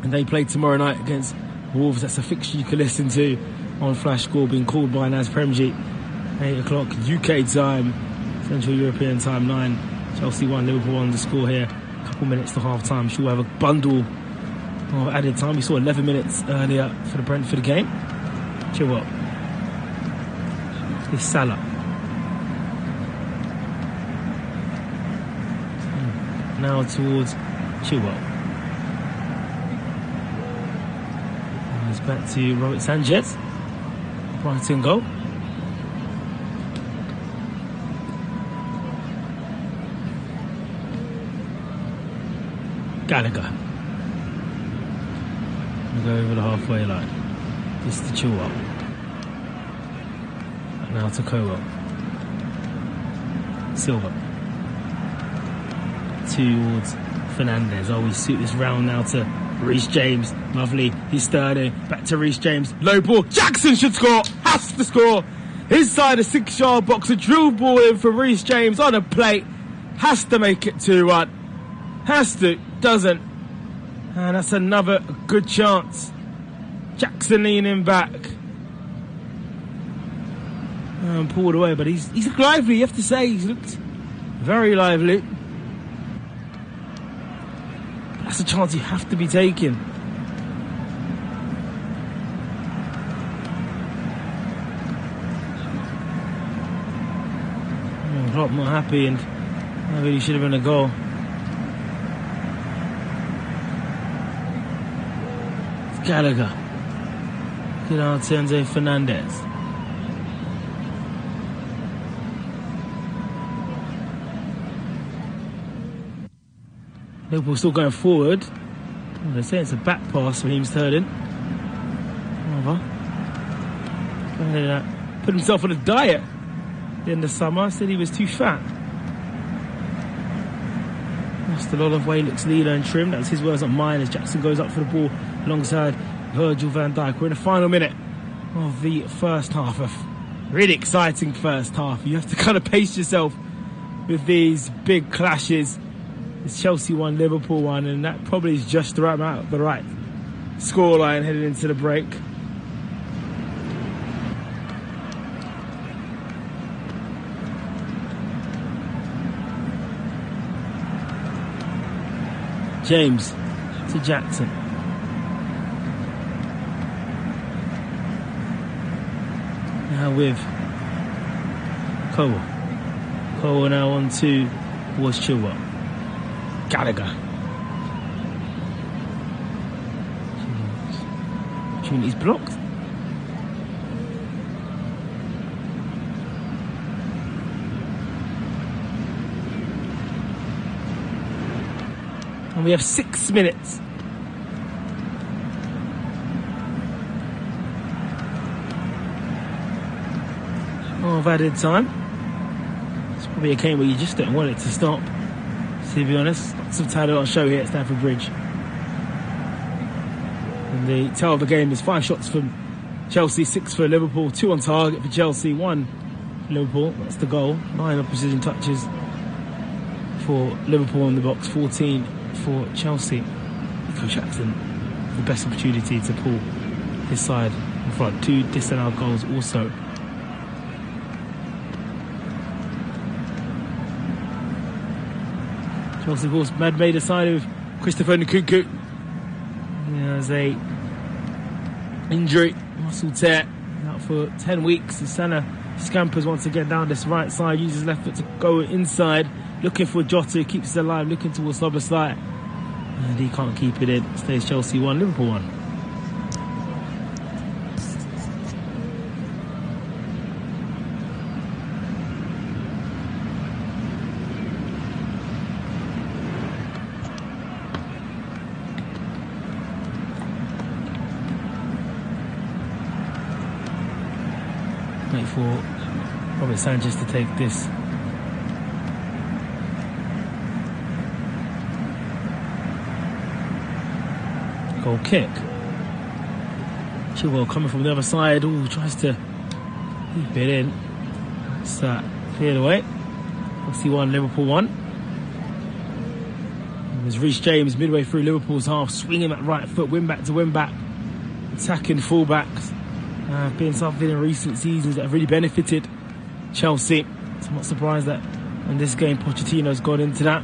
And they play tomorrow night against Wolves. That's a fixture you can listen to on Flash Score, being called by Naz Premji. 8 o'clock UK time, Central European time, 9. Chelsea 1, Liverpool 1 the score here. A couple minutes to half time. Sure, we'll have a bundle of added time. We saw 11 minutes earlier for the Brentford game. Chilwell. It's Salah. Now towards Chilwell. And it's back to Robert Sanchez. Brighton goal. Gallagher. Go over the halfway line. This to Chilwell. And now to Colwell. Silva. Towards Fernandez. Oh, we suit this round now to Reece James. Lovely. He's Sterling. Back to Reece James. Low ball. Jackson should score. Has to score. Inside the 6-yard box. A drill ball in for Reece James on a plate. Has to make it 2-1. Has to. Doesn't. And that's another good chance. Jackson leaning back. And pulled away, but he's looked lively, you have to say. He's looked very lively. But that's a chance you have to be taking. Klopp not happy, and that really should have been a goal. Gallagher. Good out to Enzo Fernandez. Liverpool still going forward. Well, they're saying it's a back pass for Raheem Sterling. Put himself on a diet in the summer. Said he was too fat. Lost a lot of weight, looks leaner and trim. That's his words, not mine, as Jackson goes up for the ball alongside Virgil van Dijk. We're in the final minute of the first half. A really exciting first half. You have to kind of pace yourself with these big clashes. It's Chelsea 1, Liverpool 1, and that probably is just the right amount, the right scoreline heading into the break. James to Jackson. Now with Cole. Cole now on to was Chilwell. Gallagher. Opportunity's blocked. And we have 6 minutes. Of added time. It's probably a game where you just don't want it to stop. To be honest, lots of talent on show here at Stamford Bridge. And the tale of the game is 5 shots from Chelsea, 6 for Liverpool, 2 on target for Chelsea, 1 for Liverpool. That's the goal. 9 on precision touches for Liverpool in the box, 14 for Chelsea. Nico Jackson, the best opportunity to pull his side in front. 2 disallowed goals also. Chelsea, of course, had made a sign of Christopher Nkunku. He has a injury, muscle tear, out for 10 weeks. And Sana scampers once again down this right side, uses left foot to go inside, looking for Jota, keeps it alive, looking towards Szoboszlai. And he can't keep it in. Stays Chelsea 1, Liverpool 1. Wait for Robert Sanchez to take this. Goal kick. Chilwell coming from the other side. Ooh, tries to keep it in. It's cleared away. Chelsea 1, Liverpool 1. And there's Reece James midway through Liverpool's half, swinging that right foot, win back to win back, attacking fullbacks. Been something in recent seasons that have really benefited Chelsea. So I'm not surprised that in this game Pochettino's got into that.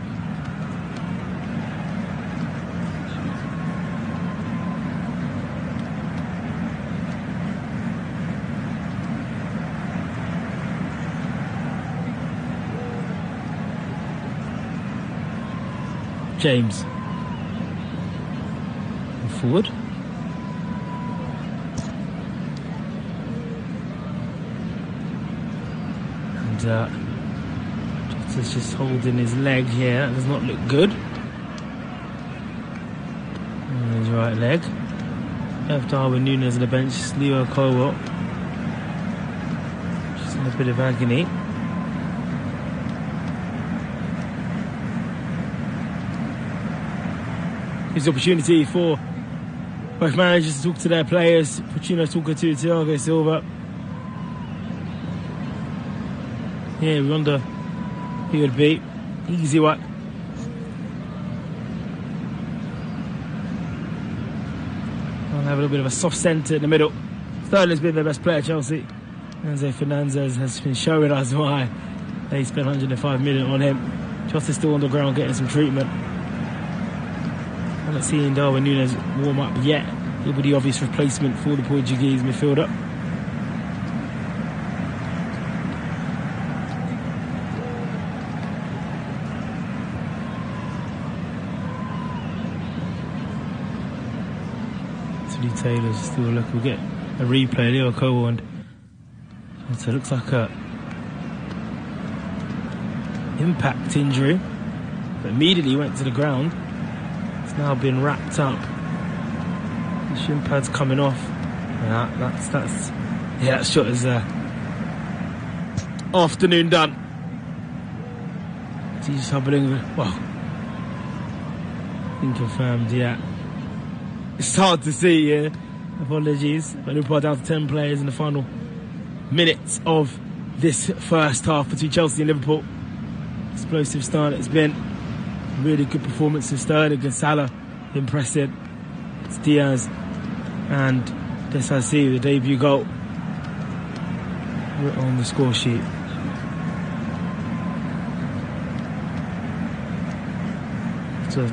James forward. Jota's just holding his leg here. That does not look good. And his right leg. Left Darwin Núñez on the bench. Leo Colwell just in a bit of agony. Gives the opportunity for both managers to talk to their players. Pochettino talking to Thiago Silva. Yeah, we wonder who it would be. Easy one. I'll have a little bit of a soft centre in the middle. Sterling's been their best player, Chelsea. Enzo Fernandez has been showing us why they spent 105 million on him. Jota's still on the ground getting some treatment. I'm not seeing Darwin Núñez warm up yet. He'll be the obvious replacement for the Portuguese midfielder. Taylor's still look. We'll get a replay. Leo Cole and so it looks like a impact injury, but immediately went to the ground. now been wrapped up. The shin pad's coming off. Yeah, that shot is afternoon done. He's hobbling. Well, confirmed. Yeah, it's hard to see. Yeah, apologies. But Liverpool down to 10 players in the final minutes of this first half between Chelsea and Liverpool. Explosive start it's been. Really good performance of Sterling and Salah, impressive. It's Diaz and Desasi, the debut goal. We're on the score sheet. So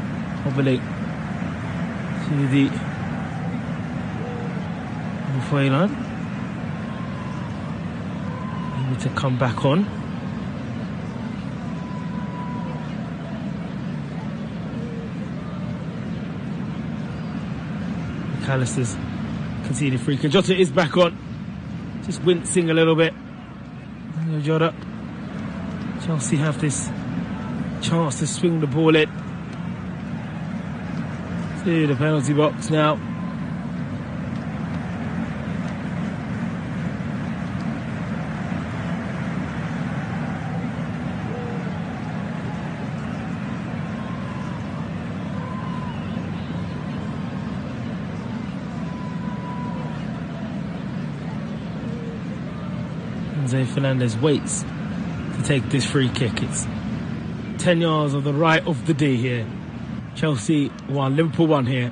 hobbling to the halfway line. Maybe to come back on. McAllister's conceded free kick. Jota is back on. Just wincing a little bit. Jota. Chelsea have this chance to swing the ball in to the penalty box now. Fernandes waits to take this free kick. It's 10 yards on the right of the D here. Chelsea 1, Liverpool 1 here.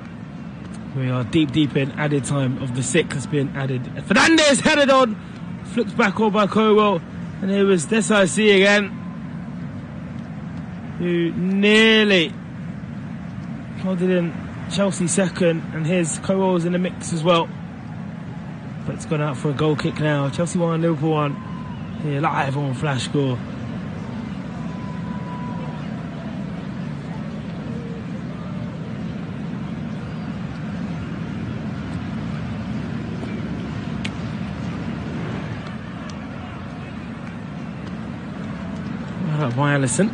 We are deep in added time of the 6 has been added. Fernandes headed on, flips back on by Cowell, and it was Desasi again, who nearly plodded in Chelsea second, and his Cowell was in the mix as well. But it's gone out for a goal kick now. Chelsea 1, Liverpool 1. Here live on Flash Score. Well up by Alisson.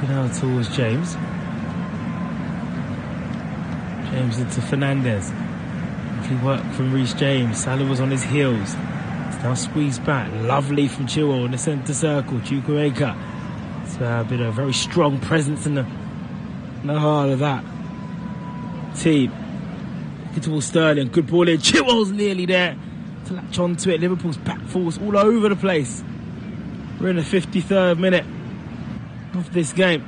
Now towards James. James into Fernandes. Work from Reece James. Salah was on his heels. It's now squeezed back. Lovely from Chilwell in the centre circle. Chukwuemeka. It's been a very strong presence in the heart of that team. Get towards Sterling. Good ball in. Chilwell's nearly there to latch onto it. Liverpool's back force all over the place. We're in the 53rd minute of this game.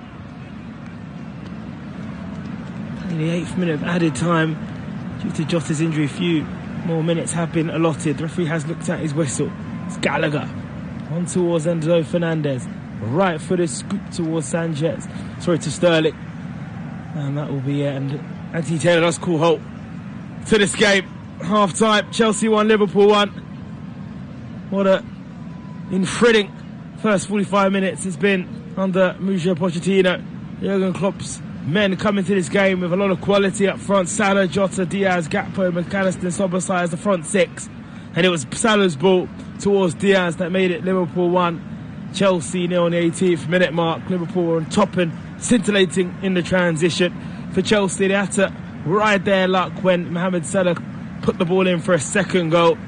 In the 8th minute of added time. Due to Jota's injury, a few more minutes have been allotted. The referee has looked at his whistle. It's Gallagher. On towards Enzo Fernandez. Right footed scoop towards Sanchez. Sorry, to Sterling. And that will be it. And Anthony Taylor does call halt to this game. Half time. Chelsea 1, Liverpool 1. What a infuriating first 45 minutes it's been under Mauricio Pochettino. Jurgen Klopp's men coming to this game with a lot of quality up front. Salah, Jota, Diaz, Gakpo, McAllister, Szoboszlai as the front 6. And it was Salah's ball towards Diaz that made it Liverpool 1, Chelsea 0 on the 18th minute mark. Liverpool were on top and scintillating in the transition. For Chelsea, they had to ride their luck when Mohamed Salah put the ball in for a second goal.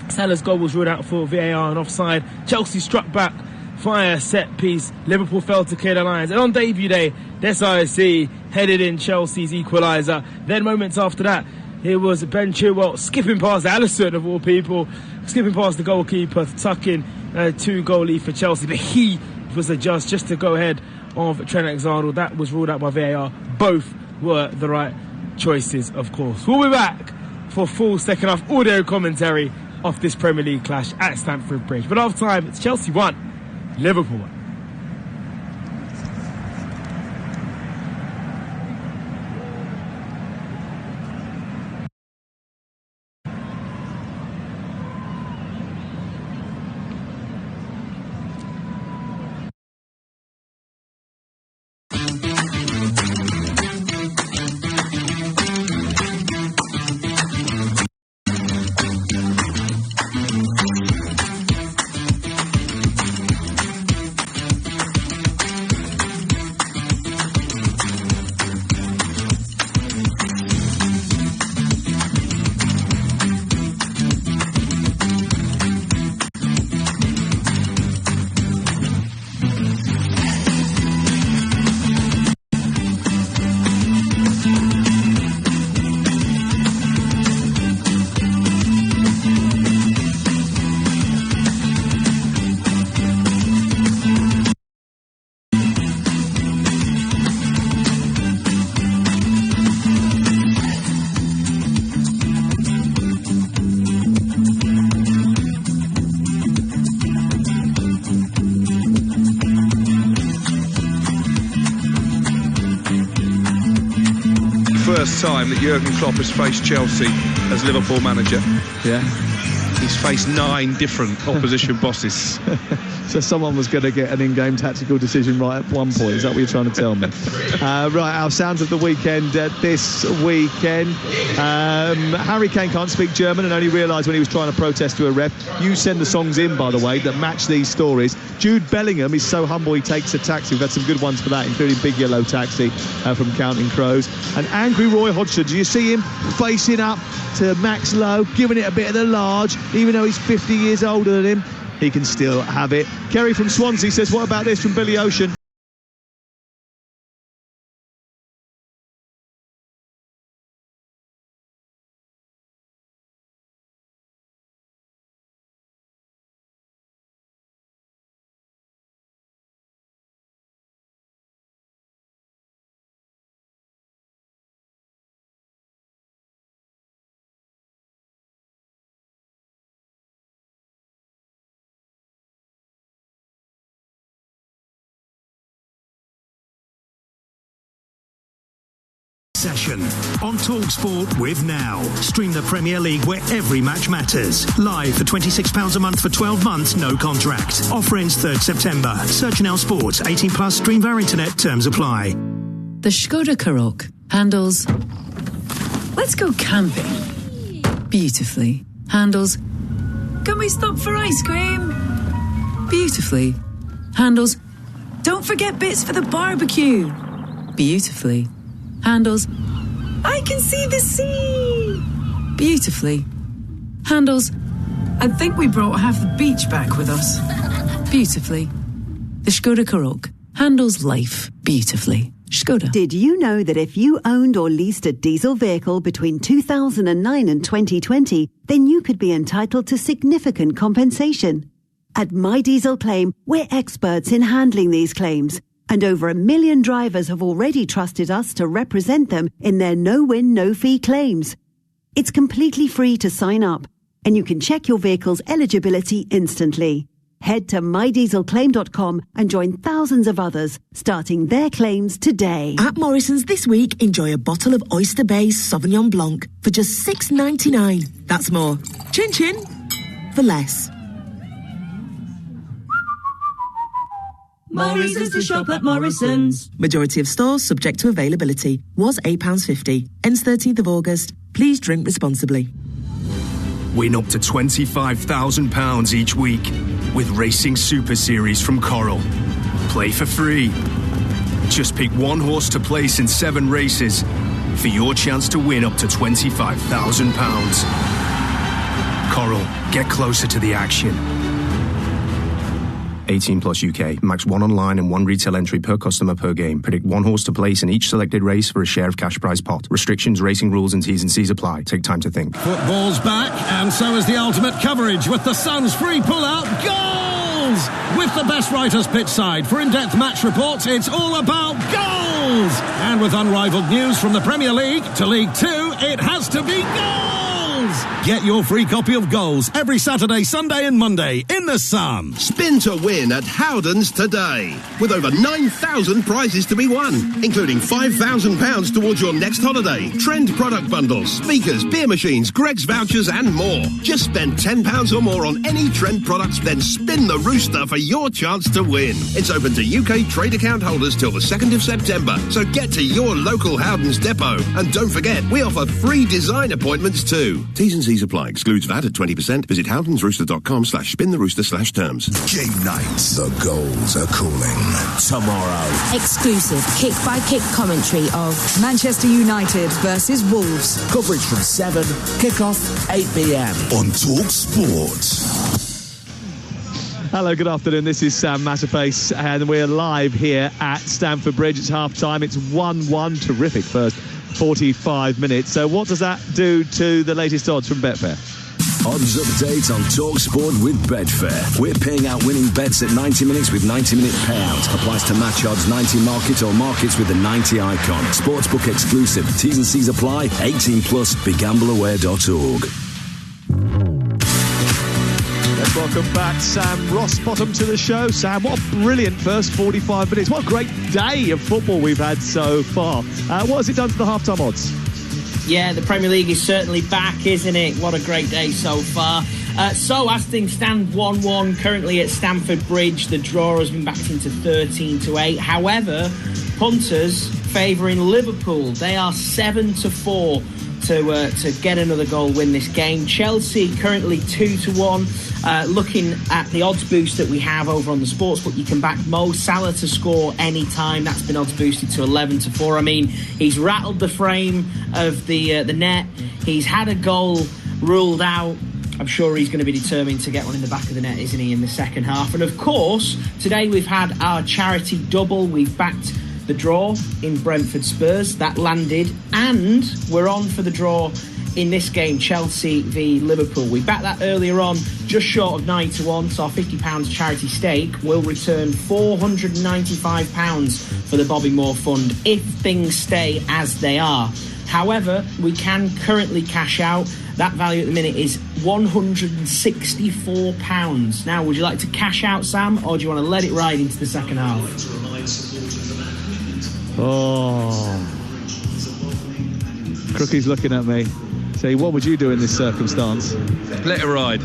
Salah's goal was ruled out for VAR and offside. Chelsea struck back via set piece. Liverpool failed to clear the lines. And on debut day, Desasi headed in Chelsea's equaliser. Then moments after that, it was Ben Chilwell skipping past Alisson, of all people, skipping past the goalkeeper, tucking a 2-goal lead for Chelsea. But he was adjudged just to go ahead of Trent Alexander-Arnold. That was ruled out by VAR. Both were the right choices, of course. We'll be back for full second half audio commentary of this Premier League clash at Stamford Bridge. But half time, it's Chelsea 1, Liverpool 1. first time that Jurgen Klopp has faced Chelsea as Liverpool manager. Yeah. He's faced 9 different opposition bosses. So someone was going to get an in-game tactical decision right at one point. Is that what you're trying to tell me? Right, our sounds of the weekend this weekend. Harry Kane can't speak German and only realised when he was trying to protest to a ref. You send the songs in, by the way, that match these stories. Jude Bellingham is so humble he takes a taxi. We've had some good ones for that, including Big Yellow Taxi from Counting Crows. And angry Roy Hodgson, do you see him facing up to Max Lowe, giving it a bit of the large, even though he's 50 years older than him? He can still have it. Kerry from Swansea says, what about this from Billy Ocean? Session on TalkSport with Now. Stream the Premier League where every match matters. Live for £26 a month for 12 months, no contract. Offer ends 3rd September. Search Now Sports. 18 plus. Stream via internet. Terms apply. The Skoda Karoq handles let's go camping beautifully. Handles can we stop for ice cream beautifully. Handles don't forget bits for the barbecue beautifully. Handles I can see the sea beautifully. Handles I think we brought half the beach back with us beautifully. The Skoda Karoq handles life beautifully. Skoda. Did you know that if you owned or leased a diesel vehicle between 2009 and 2020, then you could be entitled to significant compensation? At My Diesel Claim, we're experts in handling these claims. And over 1 million drivers have already trusted us to represent them in their no-win, no-fee claims. It's completely free to sign up, and you can check your vehicle's eligibility instantly. Head to mydieselclaim.com and join thousands of others starting their claims today. At Morrison's this week, enjoy a bottle of Oyster Bay Sauvignon Blanc for just $6.99. That's more. Chin chin for less. More reasons to shop at Morrison's. Majority of stores subject to availability. Was £8.50. Ends 13th of August. Please drink responsibly. Win up to £25,000 each week with Racing Super Series from Coral. Play for free. Just pick one horse to place in 7 races for your chance to win up to £25,000. Coral, get closer to the action. 18 plus UK. Max 1 online and 1 retail entry per customer per game. Predict 1 horse to place in each selected race for a share of cash prize pot. Restrictions, racing rules and T's and C's apply. Take time to think. Football's back, and so is the ultimate coverage with the Sun's free pull-out goals! With the best writers pitch side for in-depth match reports, it's all about goals! And with unrivaled news from the Premier League to League 2, it has to be goals! Get your free copy of Goals every Saturday, Sunday and Monday in the Sun. Spin to win at Howdens today, with over 9,000 prizes to be won, including £5,000 towards your next holiday, Trend product bundles, speakers, beer machines, Greggs vouchers and more. Just spend £10 or more on any Trend products, then spin the rooster for your chance to win. It's open to UK trade account holders till the 2nd of September, so get to your local Howdens depot. And don't forget, we offer free design appointments too. T's and C's apply. Excludes VAT at 20%. Visit howdensrooster.com/spintheRooster/terms. Game night. The goals are calling. Tomorrow. Exclusive kick-by-kick commentary of Manchester United versus Wolves. Coverage from 7. Kick-off 8 p.m. on TalkSport. Hello, good afternoon. This is Sam Matterface, and we're live here at Stamford Bridge. It's half-time. It's 1-1. Terrific first 45 minutes. So what does that do to the latest odds from Betfair? Odds update on TalkSport with Betfair. We're paying out winning bets at 90 minutes with 90-minute payout. Applies to match odds 90 market or markets with the 90 icon. Sportsbook exclusive. T's and C's apply. 18 plus. BeGambleAware.org. Let's Welcome back, Sam Rossbottom, to the show. Sam, what a brilliant first 45 minutes. What a great day of football we've had so far. What has it done to the halftime odds? Yeah, the Premier League is certainly back, isn't it? What a great day so far. So as things stand, 1-1 currently at Stamford Bridge. The draw has been backed into 13-8. However, punters favouring Liverpool. They are 7-4 to get another goal, win this game. Chelsea currently 2-1. Looking at the odds boost that we have over on the sportsbook, you can back Mo Salah to score any time. That's been odds boosted to 11-4. I mean, he's rattled the frame of the net. He's had a goal ruled out. I'm sure he's going to be determined to get one in the back of the net, isn't he, in the second half? And of course, today we've had our charity double. We've backed the draw in Brentford Spurs. That landed, and we're on for the draw in this game, Chelsea v Liverpool. We backed that earlier on, just short of 9-1, so our £50 charity stake will return £495 for the Bobby Moore Fund if things stay as they are. However, we can currently cash out. That value at the minute is £164. Now, would you like to cash out, Sam, or do you want to let it ride into the second half? Oh, Crookie's looking at me. Say, what would you do in this circumstance? Let it ride.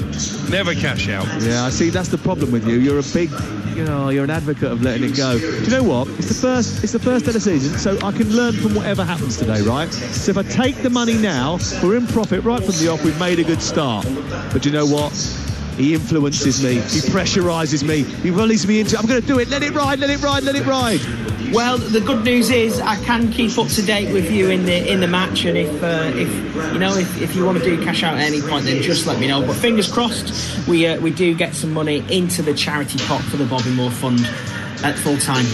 Never cash out. Yeah, I see. That's the problem with you. You're a big, you're an advocate of letting it go. Do you know what? It's the first of the season, so I can learn from whatever happens today, right? So if I take the money now, we're in profit right from the off. We've made a good start. But you know what? He influences me. He pressurises me. He releases me into. I'm going to do it. Let it ride. Let it ride. Let it ride. Well, the good news is I can keep up to date with you in the match, and if you want to do cash out at any point, then just let me know. But fingers crossed, we do get some money into the charity pot for the Bobby Moore Fund at full time.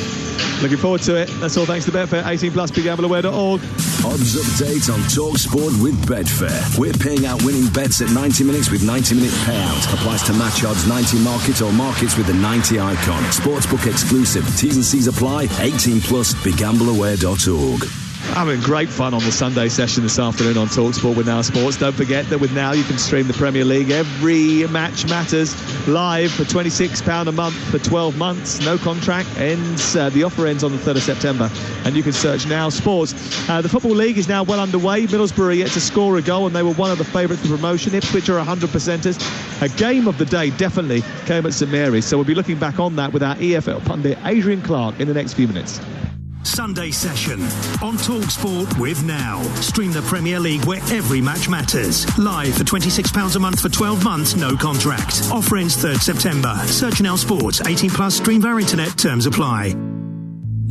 Looking forward to it. That's all thanks to Betfair. 18+, BigGambleAware.org. Odds update on TalkSport with Betfair. We're paying out winning bets at 90 minutes with 90-minute payout. Applies to match odds, 90 market or markets with the 90 icon. Sportsbook exclusive. T's and C's apply. 18+, BigGambleAware.org. Having great fun on the Sunday session this afternoon on TalkSport with Now Sports. Don't forget that with Now you can stream the Premier League. Every match matters live for £26 a month for 12 months. No contract. The offer ends on the 3rd of September. And you can search Now Sports. The Football League is now well underway. Middlesbrough yet to score a goal, and they were one of the favourites for promotion. Ipswich are 100%ers. A game of the day definitely came at St Mary's. So we'll be looking back on that with our EFL pundit Adrian Clark in the next few minutes. Sunday session on TalkSport with Now. Stream the Premier League where every match matters. Live for £26 a month for 12 months, no contract. Offer ends 3rd September. Search Now Sports. 18+, stream via internet. Terms apply.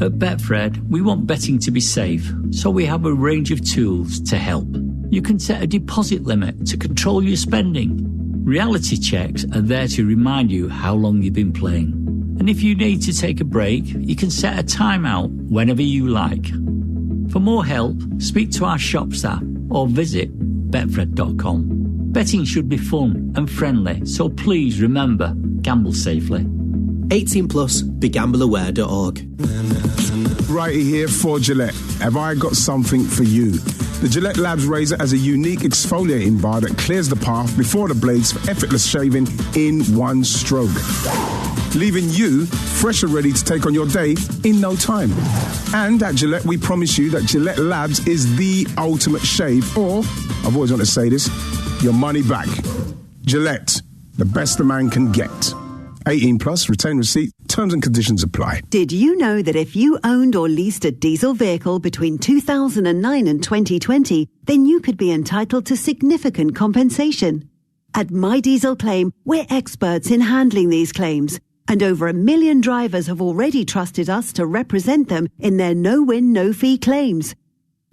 At Betfred, we want betting to be safe, so we have a range of tools to help. You can set a deposit limit to control your spending. Reality checks are there to remind you how long you've been playing. And if you need to take a break, you can set a timeout whenever you like. For more help, speak to our shop staff or visit betfred.com. Betting should be fun and friendly, so please remember, gamble safely. 18+, BigGambleAware.org. Righty here for Gillette. Have I got something for you? The Gillette Labs razor has a unique exfoliating bar that clears the path before the blades for effortless shaving in one stroke, leaving you fresh and ready to take on your day in no time. And at Gillette, we promise you that Gillette Labs is the ultimate shave, or, I've always wanted to say this, your money back. Gillette, the best a man can get. 18+, retain receipt, terms and conditions apply. Did you know that if you owned or leased a diesel vehicle between 2009 and 2020, then you could be entitled to significant compensation? At My Diesel Claim, we're experts in handling these claims, and over 1 million drivers have already trusted us to represent them in their no-win, no-fee claims.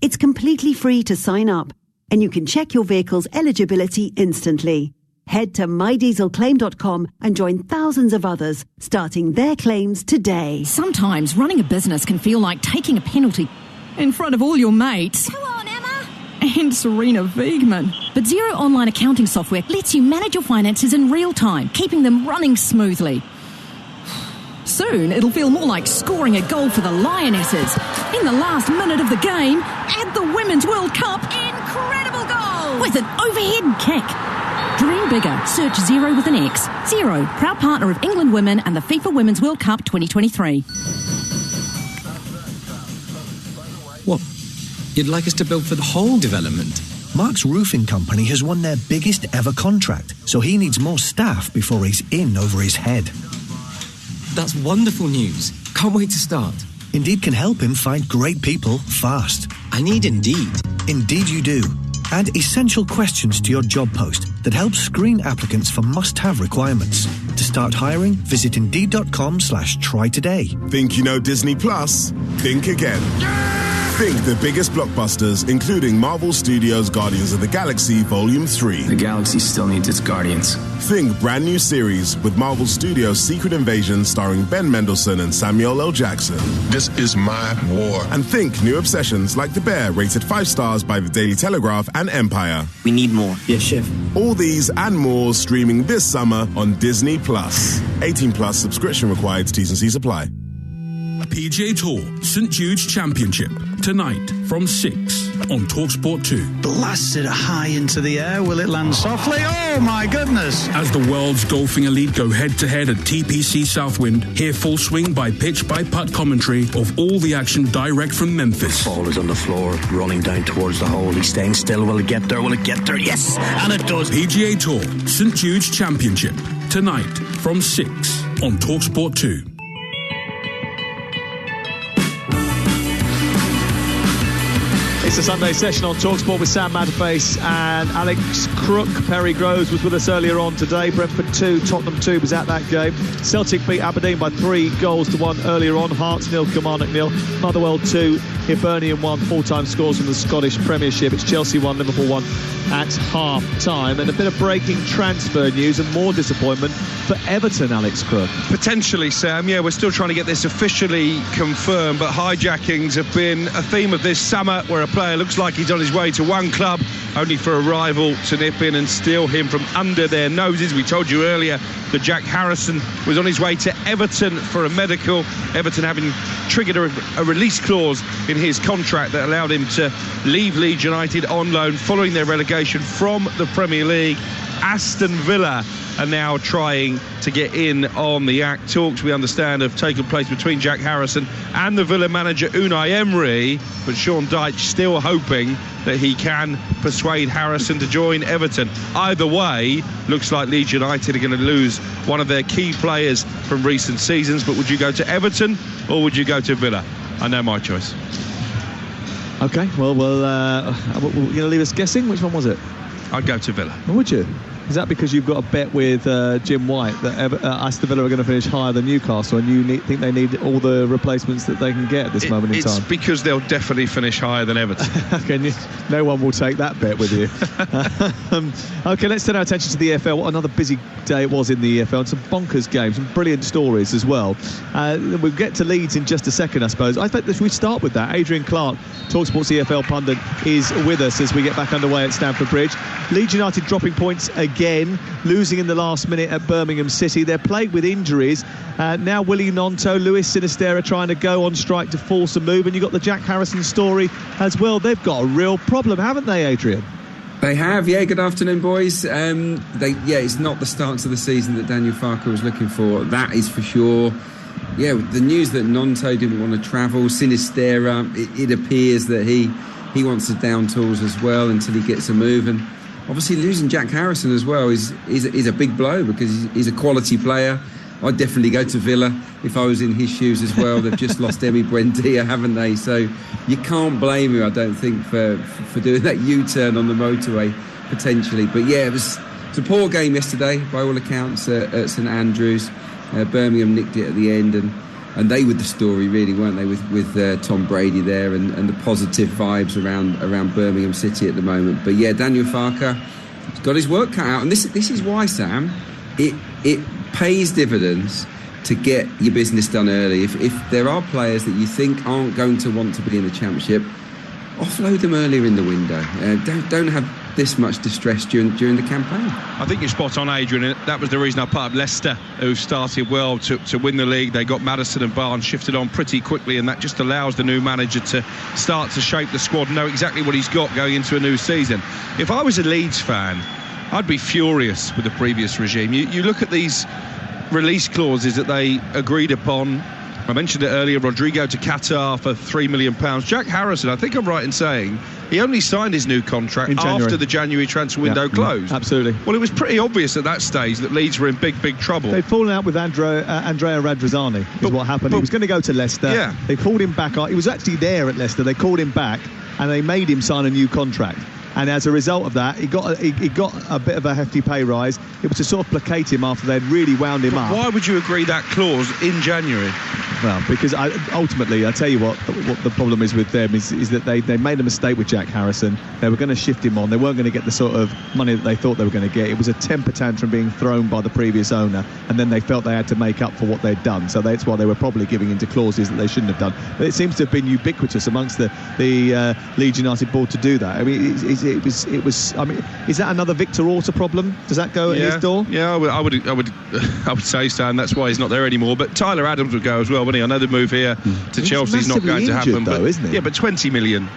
It's completely free to sign up, and you can check your vehicle's eligibility instantly. Head to mydieselclaim.com and join thousands of others starting their claims today. Sometimes running a business can feel like taking a penalty in front of all your mates. Come on, Emma! And Serena Wiegman. But Xero Online Accounting Software lets you manage your finances in real time, keeping them running smoothly. Soon, it'll feel more like scoring a goal for the Lionesses in the last minute of the game at the Women's World Cup. Incredible goal! With an overhead kick. Dream bigger. Search Zero with an X. Zero, proud partner of England Women and the FIFA Women's World Cup 2023. What? You'd like us to build for the whole development? Mark's roofing company has won their biggest ever contract, so he needs more staff before he's in over his head. That's wonderful news. Can't wait to start. Indeed can help him find great people fast. I need Indeed. Indeed you do. Add essential questions to your job post that help screen applicants for must-have requirements. To start hiring, visit Indeed.com/try today. Think you know Disney Plus? Think again. Think the biggest blockbusters, including Marvel Studios' Guardians of the Galaxy Volume 3. The galaxy still needs its Guardians. Think brand new series with Marvel Studios' Secret Invasion starring Ben Mendelsohn and Samuel L. Jackson. This is my war. And think new obsessions like The Bear, rated 5 stars by the Daily Telegraph and Empire. We need more. Yes, Chef. All these and more streaming this summer on Disney Plus. 18 plus subscription required. T's and C's apply. PGA Tour St Jude's Championship tonight from 6 on TalkSport 2. Blasted high into the air. Will it land softly? Oh my goodness! As the world's golfing elite go head-to-head at TPC Southwind, hear full swing by pitch by putt commentary of all the action direct from Memphis. Ball is on the floor, running down towards the hole. He's staying still. Will it get there? Will it get there? Yes! And it does. PGA Tour St Jude's Championship tonight from 6 on TalkSport 2. It's a Sunday session on TalkSport with Sam Madface and Alex Crook. Perry Groves was with us earlier on today. Brentford 2, Tottenham 2 was at that game. Celtic beat Aberdeen by 3-1 earlier on. Hearts 0, Kilmarnock 0. Motherwell 2, Hibernian 1. Full-time scores from the Scottish Premiership. It's Chelsea 1, Liverpool 1 at half-time. And a bit of breaking transfer news and more disappointment for Everton, Alex Crook. Potentially, Sam. Yeah, we're still trying to get this officially confirmed, but hijackings have been a theme of this summer, where a player looks like he's on his way to one club, only for a rival to nip in and steal him from under their noses. We told you earlier that Jack Harrison was on his way to Everton for a medical. Everton having triggered a release clause in his contract that allowed him to leave Leeds United on loan following their relegation from the Premier League. Aston Villa are now trying to get in on the act. Talks, we understand, have taken place between Jack Harrison and the Villa manager Unai Emery, but Sean Dyche still hoping that he can persuade Harrison to join Everton. Either way, looks like Leeds United are going to lose one of their key players from recent seasons. But would you go to Everton or would you go to Villa? I know my choice. Okay, well, you're going to leave us guessing? Which one was it? I'd go to Villa. Oh, would you? Is that because you've got a bet with Jim White that Aston Villa are going to finish higher than Newcastle, and you think they need all the replacements that they can get at this moment in time? It's because they'll definitely finish higher than Everton. No one will take that bet with you. Okay, let's turn our attention to the EFL. What another busy day it was in the EFL, and some bonkers games, some brilliant stories as well. We'll get to Leeds in just a second, I suppose. I think that we start with that. Adrian Clark, TalkSport's EFL pundit, is with us as we get back underway at Stamford Bridge. Leeds United dropping points again, losing in the last minute at Birmingham City. They're plagued with injuries. Now Willie Gnonto, Luis Sinisterra trying to go on strike to force a move, and you've got the Jack Harrison story as well. They've got a real problem, haven't they, Adrian? They have, yeah. Good afternoon, boys. It's not the start to the season that Daniel Farke was looking for, that is for sure. Yeah, the news that Gnonto didn't want to travel, Sinisterra, it appears that he wants the down tools as well until he gets a move, and obviously losing Jack Harrison as well is a big blow, because he's a quality player. I'd definitely go to Villa if I was in his shoes as well. They've just lost Emi Buendia, haven't they? So you can't blame him, I don't think, for doing that U-turn on the motorway, potentially. But yeah, it was a poor game yesterday, by all accounts, at St Andrews. Birmingham nicked it at the end, and they were the story, really, weren't they, with Tom Brady there and the positive vibes around Birmingham City at the moment. But yeah, Daniel Farke has got his work cut out, and this is why, Sam, it pays dividends to get your business done early. If there are players that you think aren't going to want to be in the Championship, offload them earlier in the window. Don't have this much distress during the campaign. I think you're spot on, Adrian. That was the reason I put up Leicester, who started well to win the league. They got Maddison and Barnes shifted on pretty quickly, and that just allows the new manager to start to shape the squad and know exactly what he's got going into a new season. If I was a Leeds fan, I'd be furious with the previous regime. You look at these release clauses that they agreed upon. I mentioned it earlier, Rodrigo to Qatar for £3 million. Jack Harrison, I think I'm right in saying, he only signed his new contract after the January transfer window closed. Absolutely. Well, it was pretty obvious at that stage that Leeds were in big trouble. They'd fallen out with Andrea Radrizzani, is what happened. He was going to go to Leicester. Yeah. They called him back. He was actually there at Leicester. They called him back and they made him sign a new contract. And as a result of that, he got a bit of a hefty pay rise. It was to sort of placate him after they'd really wound him up. Why would you agree that clause in January? Well, because ultimately, I tell you what the problem is with them is that they made a mistake with Jack Harrison. They were going to shift him on. They weren't going to get the sort of money that they thought they were going to get. It was a temper tantrum being thrown by the previous owner, and then they felt they had to make up for what they'd done. So that's why they were probably giving into clauses that they shouldn't have done. But it seems to have been ubiquitous amongst the Leeds United board to do that. I mean, it was. I mean, is that another Victor Orta problem? Does that go at his door? Yeah, I would say, Stan. That's why he's not there anymore. But Tyler Adams would go as well, wouldn't he? I know the move here to Chelsea is not going to happen, though, isn't he? Yeah, but 20 million.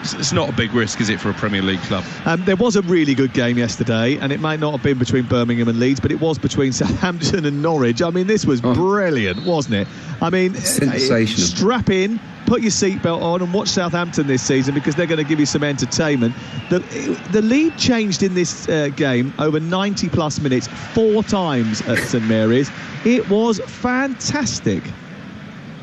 It's not a big risk, is it, for a Premier League club? There was a really good game yesterday, and it might not have been between Birmingham and Leeds, but it was between Southampton and Norwich. I mean, this was brilliant, wasn't it? I mean, sensational. Strap in, put your seatbelt on, and watch Southampton this season because they're going to give you some entertainment. The lead changed in this game over 90 plus minutes 4 times at St Mary's. It was fantastic.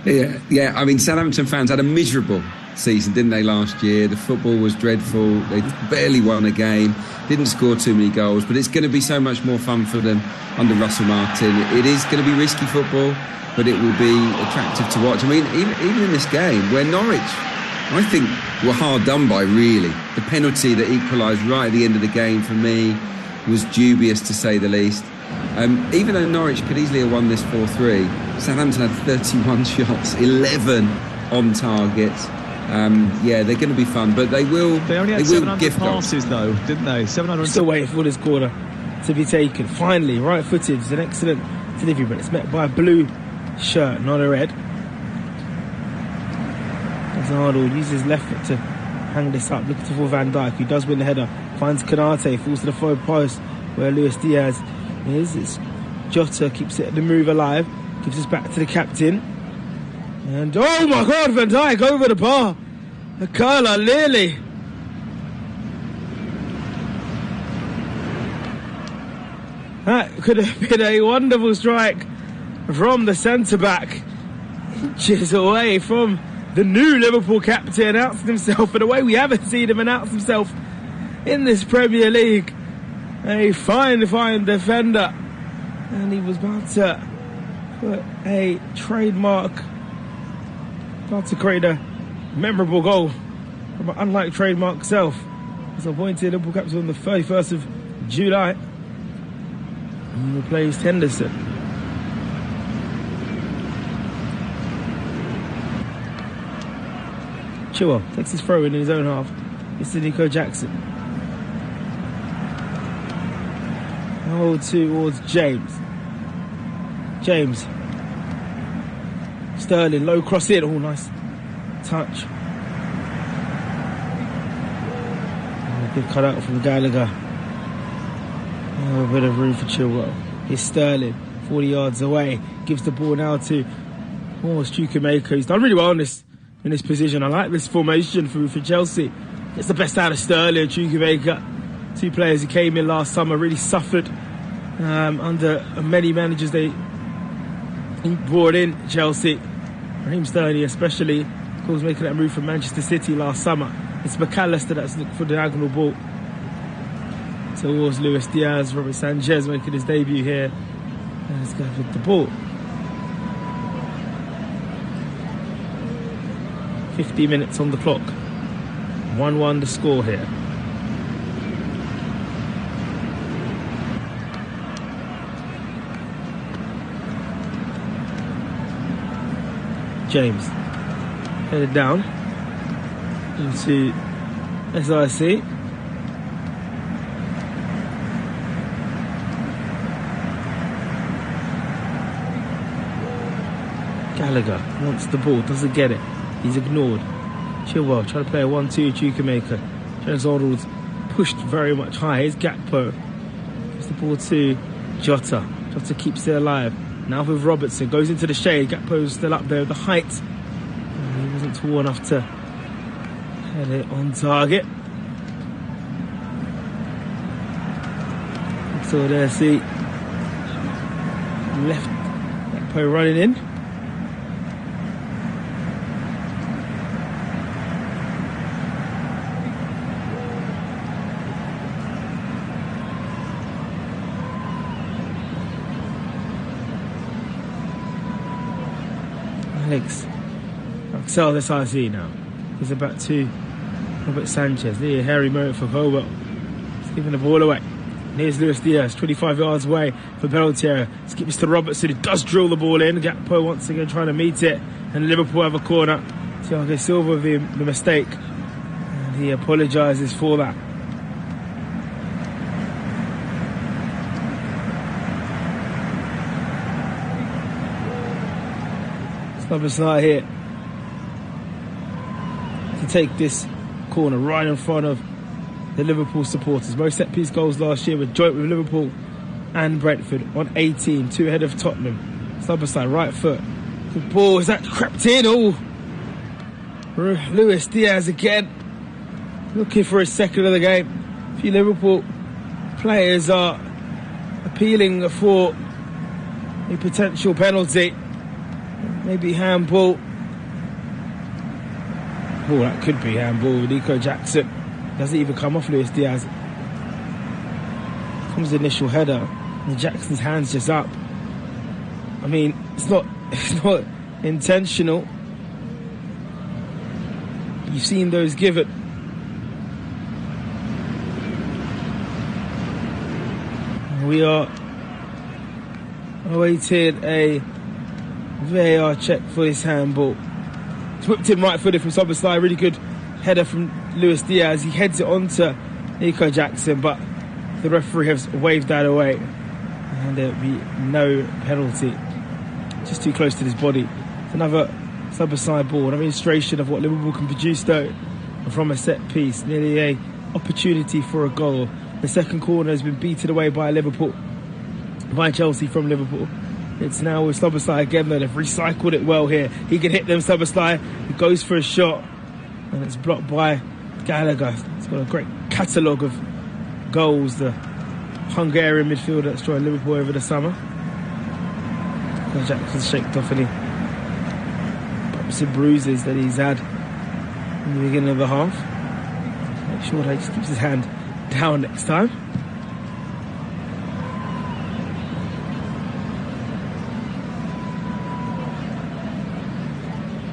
Yeah. I mean, Southampton fans had a miserable season, didn't they, last year? The football was dreadful. They barely won a game, didn't score too many goals, but it's going to be so much more fun for them under Russell Martin. It is going to be risky football, but it will be attractive to watch. I mean, even in this game where Norwich, I think, were hard done by, really. The penalty that equalised right at the end of the game for me was dubious, to say the least. Even though Norwich could easily have won this 4-3, Southampton had 31 shots, 11 on target. They're going to be fun, but they will. They only had 700 passes, though, didn't they? 700. Still waiting for this corner to be taken. Finally, right footed. It's an excellent delivery, but it's met by a blue shirt, not a red. As Arnold uses his left foot to hang this up, looking for Van Dijk, who does win the header. Finds Konate, falls to the forward post where Luis Diaz is. It's Jota, keeps it the move alive, gives us back to the captain. And oh my God, Van Dijk over the bar. Carla Lily. That could have been a wonderful strike from the centre-back. Inches away from the new Liverpool captain, announcing himself in a way we haven't seen him announce himself in this Premier League. A fine defender. And he was about to put a trademark, about to create a memorable goal from an unlike trademark self. As appointed Liverpool captain on the 31st of July. And replaced Henderson. Chilwell takes his throw in his own half. It's to Nico Jackson. Oh, towards James. Sterling, low cross in. Oh, nice touch. Oh, good cut out from Gallagher. Oh, a bit of room for Chilwell. Here's Sterling, 40 yards away. Gives the ball now to Chukwuemeka. He's done really well in this position. I like this formation for Chelsea. Gets the best out of Sterling and Chukwuemeka. 2 players who came in last summer, really suffered under many managers they brought in Chelsea. Raheem Sterling especially, of course, making that move from Manchester City last summer. It's McAllister that's looking for the diagonal ball towards Luis Diaz. Robert Sanchez making his debut here. And he's going with the ball. 50 minutes on the clock. 1-1 the score here. James headed down into SIC. Gallagher wants the ball, doesn't get it. He's ignored. Chilwell trying to play a 1-2. Chukwuemeka. James Arnold's pushed very much high. Here's Gakpo. Gives the ball to Jota. Jota keeps it alive. Now with Robertson, goes into the shade. Gakpo's still up there with the height. He wasn't tall enough to head it on target. So there, see, left Gakpo running in. Alex Axel this I see now. He's about to Robert Sanchez. Near hairy moment for Colwell. He's giving the ball away. And here's Luis Diaz, 25 yards away for penalty area. Skips to Robertson, who does drill the ball in. Gakpo once again trying to meet it. And Liverpool have a corner. Thiago Silva with the mistake. And he apologises for that. Stamford here to take this corner right in front of the Liverpool supporters. Most set-piece goals last year were joint with Liverpool and Brentford on 18, 2 ahead of Tottenham. Stamford right foot. Good ball, is that crept in? Oh, Luis Diaz again, looking for his second of the game. A few Liverpool players are appealing for a potential penalty. Maybe handball. Oh, that could be handball. Nico Jackson doesn't even come off Luis Diaz. Comes the initial header, and Jackson's hand's just up. I mean, it's not intentional. You've seen those given. We are awaiting a VAR check for this handball. It's whipped in right-footed from Szoboszlai. Really good header from Luis Diaz. He heads it onto Nico Jackson, but the referee has waved that away, and there'll be no penalty. Just too close to his body. It's another Szoboszlai ball. An illustration of what Liverpool can produce, though, from a set piece. Nearly a opportunity for a goal. The second corner has been beaten away by Liverpool, by Chelsea from Liverpool. It's now with Szoboszlai again, though. They've recycled it well here. He can hit them, Szoboszlai. He goes for a shot, and it's blocked by Gallagher. He's got a great catalogue of goals, the Hungarian midfielder that's joined Liverpool over the summer. Jackson's shaked off any bumps and bruises that he's had in the beginning of the half. Make sure that he just keeps his hand down next time.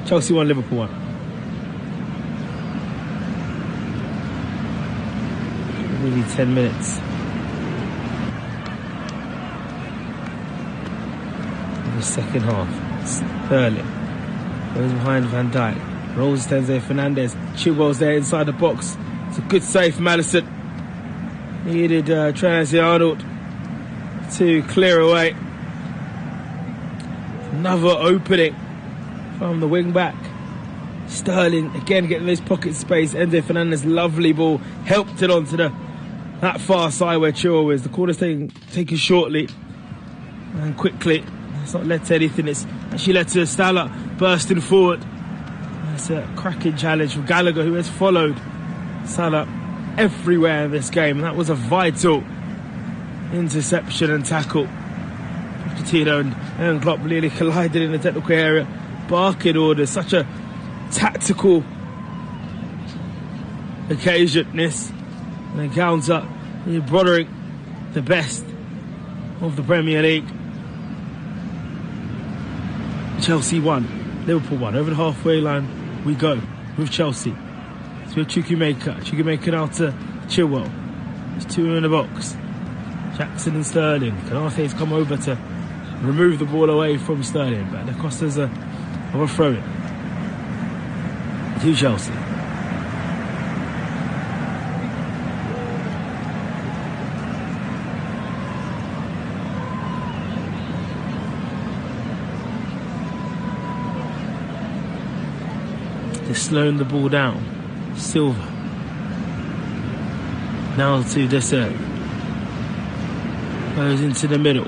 Chelsea 1, Liverpool 1. Nearly 10 minutes. In the second half. Sterling goes behind Van Dijk. Rolls Enzo Fernandez. Chilwell's there inside the box. It's a good save from Maddison. Needed Trent Alexander-Arnold to clear away. Another opening from the wing back. Sterling again getting those pocket space. Enzo Fernandez, lovely ball, helped it onto that far side where Chilwell is. The corner's taken shortly and quickly. It's not led to anything. It's actually led to Salah bursting forward. It's a cracking challenge from Gallagher, who has followed Salah everywhere in this game. And that was a vital interception and tackle. Pochettino and Jurgen Klopp nearly collided in the technical area. Barking orders, such a tactical occasion, this an encounter. You're brothering the best of the Premier League. Chelsea 1, Liverpool 1. Over the halfway line we go with Chelsea. It's with Chukwuemeka now to Chilwell. There's two in the box. Jackson and Sterling. Kanate's come over to remove the ball away from Sterling, but the Costa's a throw it to Chelsea. They're slowing the ball down. Silva now to De Serve. Goes into the middle.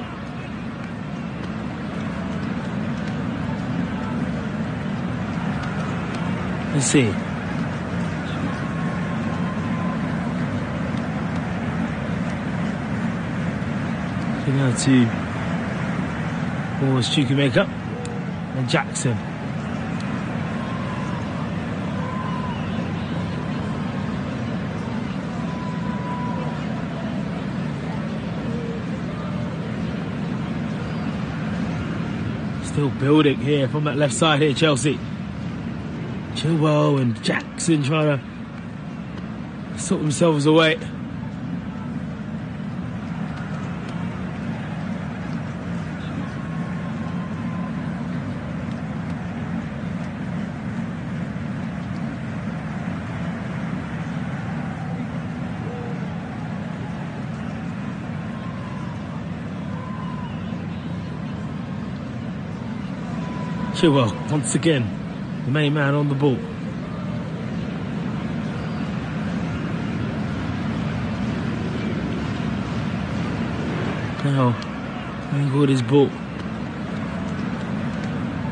Let's see. Now to Chukwuemeka and Jackson. Still building here from that left side here, Chelsea. Chilwell and Jackson trying to sort themselves away. Chilwell, once again, the main man on the ball. Now, angled his ball.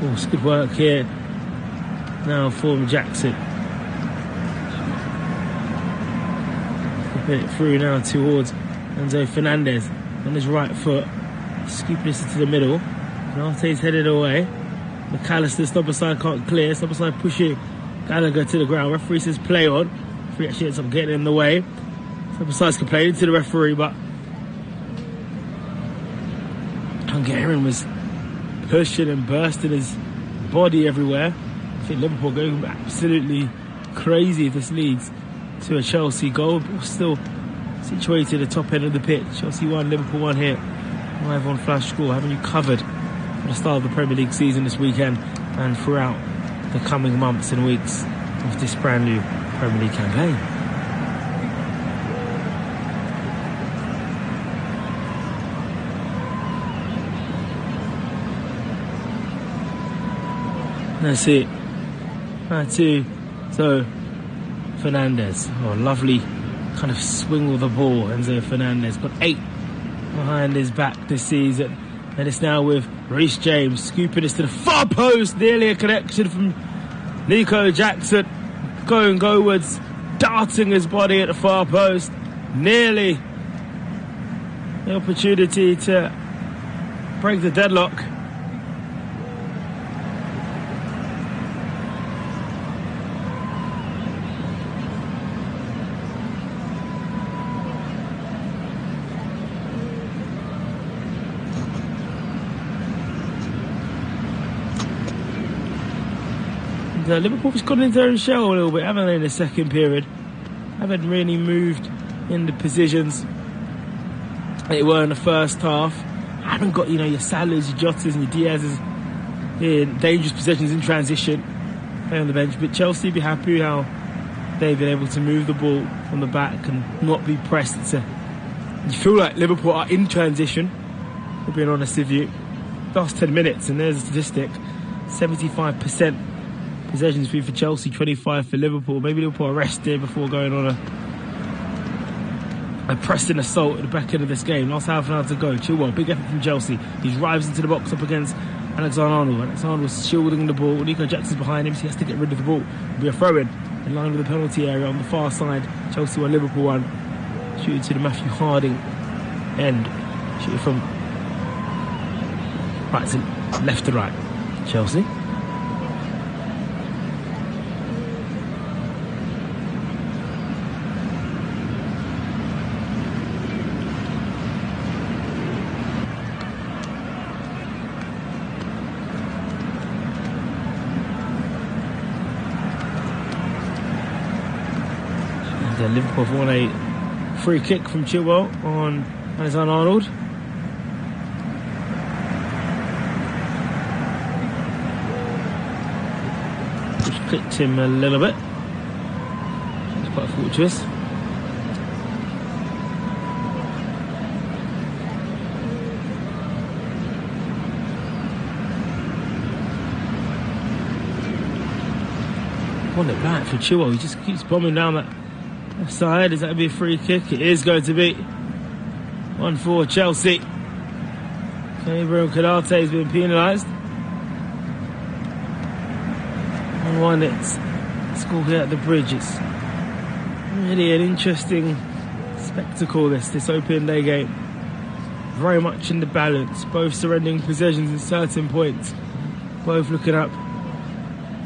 Oh, it's good work here. Now for Jackson. Flipping it through now towards Enzo Fernandez on his right foot. Scooping this into the middle. Narte's headed away. McAllister, stop aside, can't clear. Stop aside, pushing Gallagher to the ground. Referee says play on. Referee actually ends up getting in the way. Stop aside's complaining to the referee, but Hungarian was pushing and bursting his body everywhere. I think Liverpool going absolutely crazy if this leads to a Chelsea goal. But still situated at the top end of the pitch. Chelsea 1, Liverpool 1 here. Live on Flash Score, having you covered for the start of the Premier League season this weekend and throughout the coming months and weeks of this brand new Premier League campaign. That's it. So Fernandez, lovely kind of swing with the ball. Enzo Fernandez got 8 behind his back this season. And it's now with Reece James scooping this to the far post. Nearly a connection from Nico Jackson. Going gowards, darting his body at the far post. Nearly the opportunity to break the deadlock. Liverpool has gone into their own shell a little bit, haven't they, in the second period? Haven't really moved in the positions they were in the first half. Haven't got, your Salahs, your Jotas and your Diaz's in dangerous possessions in transition. Play on the bench. But Chelsea be happy how they've been able to move the ball from the back and not be pressed. You feel like Liverpool are in transition, for being honest with you. Last 10 minutes, and there's a statistic. 75% possessions for Chelsea, 25 for Liverpool. Maybe Liverpool are rested before going on a pressing assault at the back end of this game. Last half an hour to go. Chilwell, big effort from Chelsea. He drives into the box up against Alexander-Arnold. Alexander-Arnold's shielding the ball. Nico Jackson's behind him, so he has to get rid of the ball. It'll be a throw-in in line with the penalty area on the far side. Chelsea 1, Liverpool 1. Shooting to the Matthew Harding end. Shooting from right to left to right. Chelsea. Liverpool have won a free kick from Chilwell on Alexander-Arnold. Just clipped him a little bit. It's quite fortuitous. Won it back for Chilwell. He just keeps bombing down that side. Is that going to be a free kick? It is going to be. One for Chelsea. Gabriel Kadate has been penalised. 1-1 it's scored here at the Bridge. It's really an interesting spectacle, this opening day game. Very much in the balance, both surrendering possessions at certain points, both looking up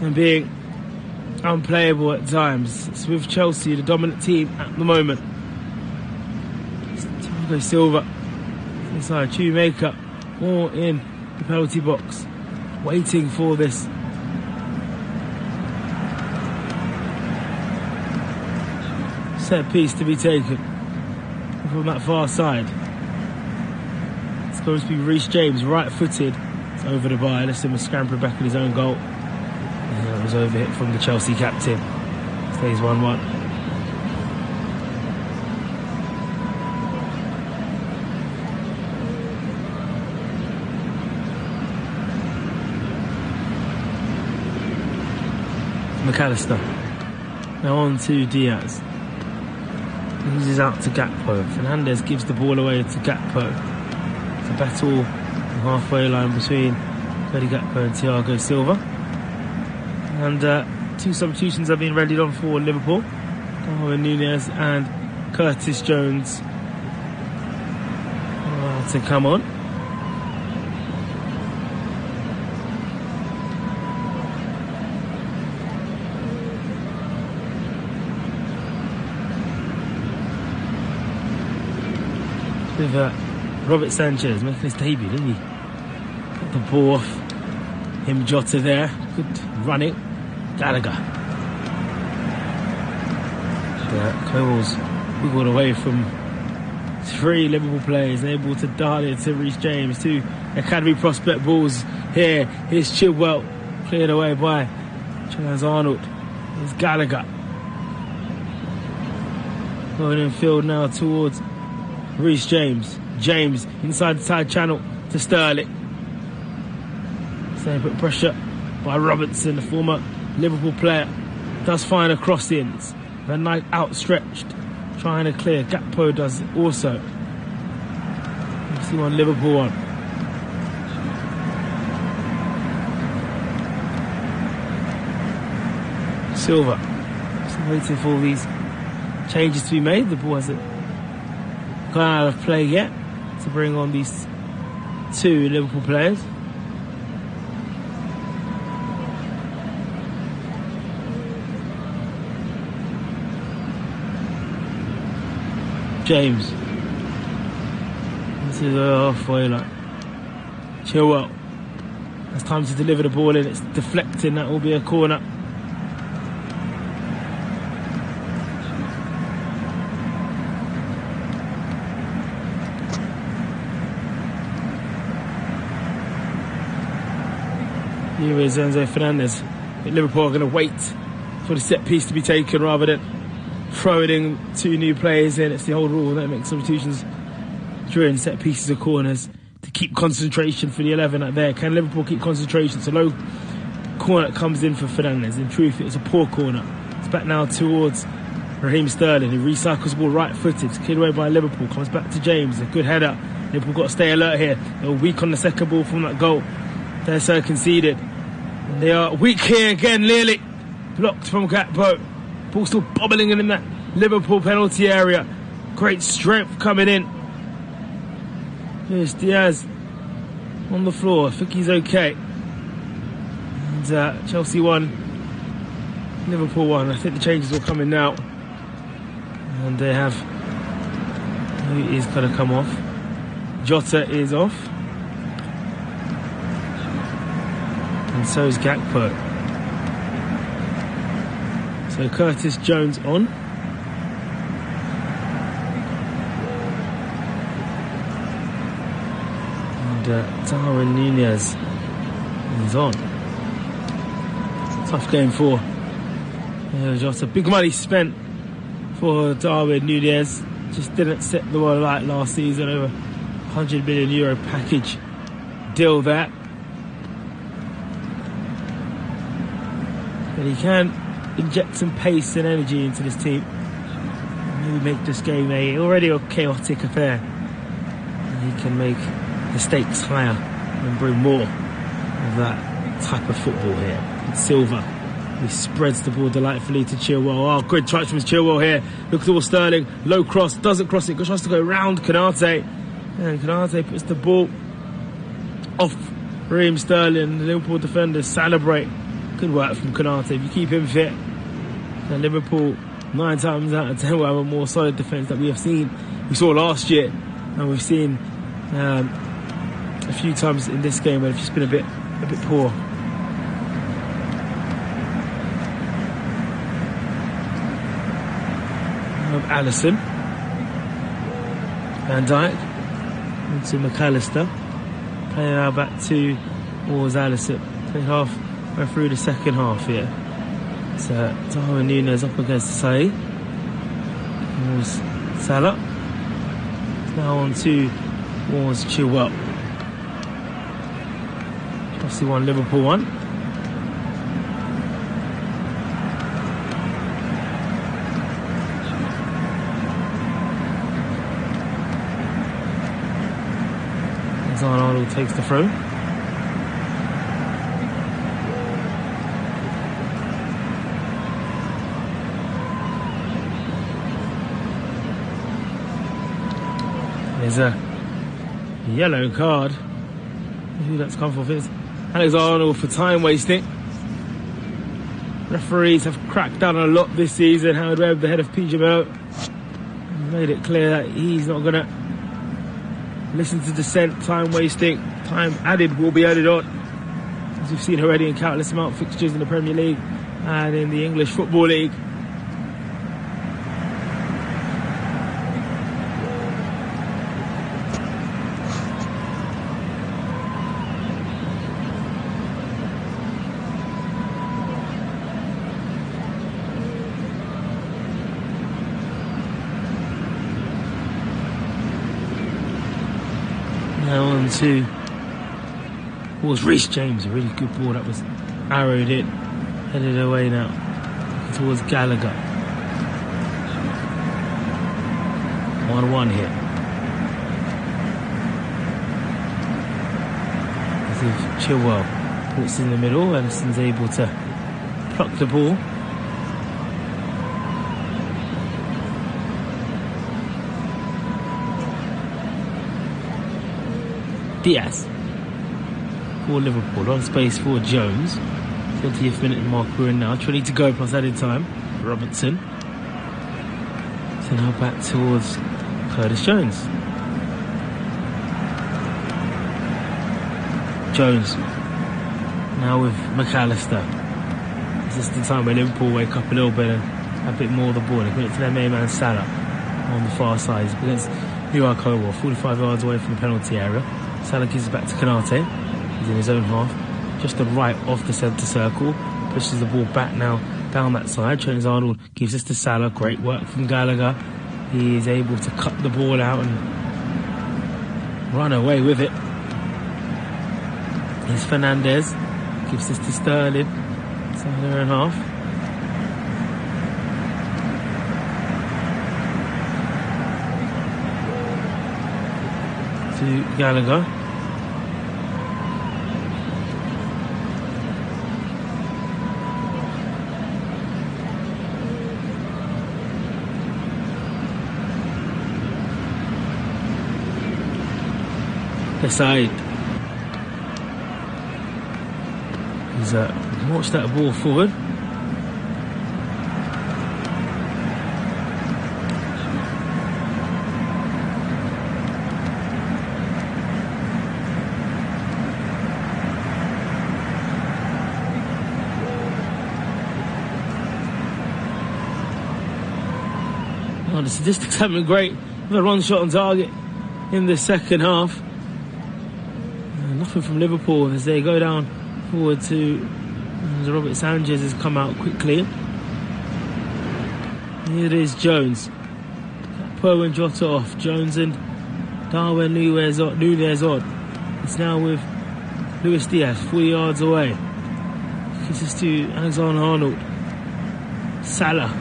and being unplayable at times. It's with Chelsea, the dominant team at the moment. Thiago Silva inside, Shoemaker all in the penalty box, waiting for this. Set piece to be taken from that far side. It's going to be Reece James, right-footed. It's over the bar. Let's him scamper back in his own goal. And that was over hit from the Chelsea captain. Stays 1-1. McAllister. Now on to Diaz. Loses out to Gakpo. Fernandes gives the ball away to Gakpo. It's a battle on the halfway line between Cody Gakpo and Thiago Silva. And two substitutions have been readied on for Liverpool. Darwin Núñez and Curtis Jones to come on. With Robert Sanchez making his debut, didn't he? Got the ball off him, Jota there. Good running. Gallagher. Cole's wiggled away from three Liverpool players, able to dart it to Reece James. Two academy prospect balls here. Here's Chilwell, cleared away by Charles Arnold. Here's Gallagher. Going in field now towards Reece James. James inside the side channel to Sterling. So put pressure by Robertson, the former Liverpool player. Does find a cross-in. Van Dijk outstretched, trying to clear. Gakpo does also. You see one Liverpool on. Silva. Still waiting for these changes to be made. The ball hasn't gone out of play yet to bring on these two Liverpool players. James into the halfway line. Chilwell. It's time to deliver the ball in. It's deflecting. That will be a corner. Here is Enzo Fernandez. Liverpool are going to wait for the set piece to be taken rather than throwing two new players in. It's the old rule that makes substitutions during set pieces or corners to keep concentration for the 11 out there. Can Liverpool keep concentration? So low corner comes in for Fernandez. In truth, it was a poor corner. It's back now towards Raheem Sterling, who recycles the ball right-footed. It's cleared away by Liverpool. Comes back to James. A good header. Liverpool got to stay alert here. They were weak on the second ball from that goal. They're so conceded. And they are weak here again, Lily. Blocked from Gakpo. Ball still bobbling in that Liverpool penalty area. Great strength coming in. Here's Diaz on the floor. I think he's okay. And Chelsea won, Liverpool won. I think the changes will come in now. And they have. Who is going to come off? Jota is off. And so is Gakpo. So Curtis Jones on. And Darwin Núñez is on. Tough game for Jota. Big money spent for Darwin Núñez. Just didn't set the world right last season. Over €100 million package deal there. But he can inject some pace and energy into this team. Maybe make this game already a chaotic affair he can make the stakes higher and bring more of that type of football here. Silva, he spreads the ball delightfully to Chilwell. Oh, good touch from Chilwell here. Look towards Sterling. Low cross, doesn't cross it. Tries to go round Konate. And Konate puts the ball off Raheem Sterling. The Liverpool defenders celebrate. Good work from Konate. If you keep him fit, then Liverpool 9 times out of 10 will have a more solid defence that we saw last year, and we've seen a few times in this game where it's just been a bit poor. Alisson, Van Dijk into McAllister, playing now back towards Alisson. Playing halfway through the second half here. So Darwin Núñez up against Salah. Salah. Now on towards Chilwell. Chelsea 1, Liverpool 1. Arnold takes the throw. There's a yellow card. Who that's come for? It's Alex Arnold for time wasting. Referees have cracked down a lot this season. Howard Webb, the head of PGMO, made it clear that he's not going to listen to dissent. Time wasting, time added will be added on, as we've seen already in countless amount of fixtures in the Premier League and in the English Football League. On to was Reece James, a really good ball that was arrowed in, headed away now towards Gallagher. 1-1 here. As if Chilwell puts in the middle, Edison's able to pluck the ball. Diaz for Liverpool, on space for Jones. 20th minute mark we're in now. 20 to go plus added time. Robertson. So now back towards Curtis Jones. Jones now with McAllister. This is the time where Liverpool wake up a little bit and have a bit more of the ball. They put it to their main man Salah on the far side against Uri Kowal, 45 yards away from the penalty area. Salah gives it back to Konate. He's in his own half, just the right of the centre circle. Pushes the ball back now down that side. Trent Arnold gives this to Salah. Great work from Gallagher. He is able to cut the ball out and run away with it. Here's Fernandez. Gives this to Sterling. Salah and half. To Gallagher. Aside. He's watched that ball forward. The statistics haven't been great. We've had one shot on target in the second half. Nothing from Liverpool as they go down forward to Robert Sanchez has come out quickly. Here it is, Jones. Poe and Jota off. Jones and Darwin Núñez on. It's now with Luis Diaz, 40 yards away. Gives us to Alexander Arnold. Salah.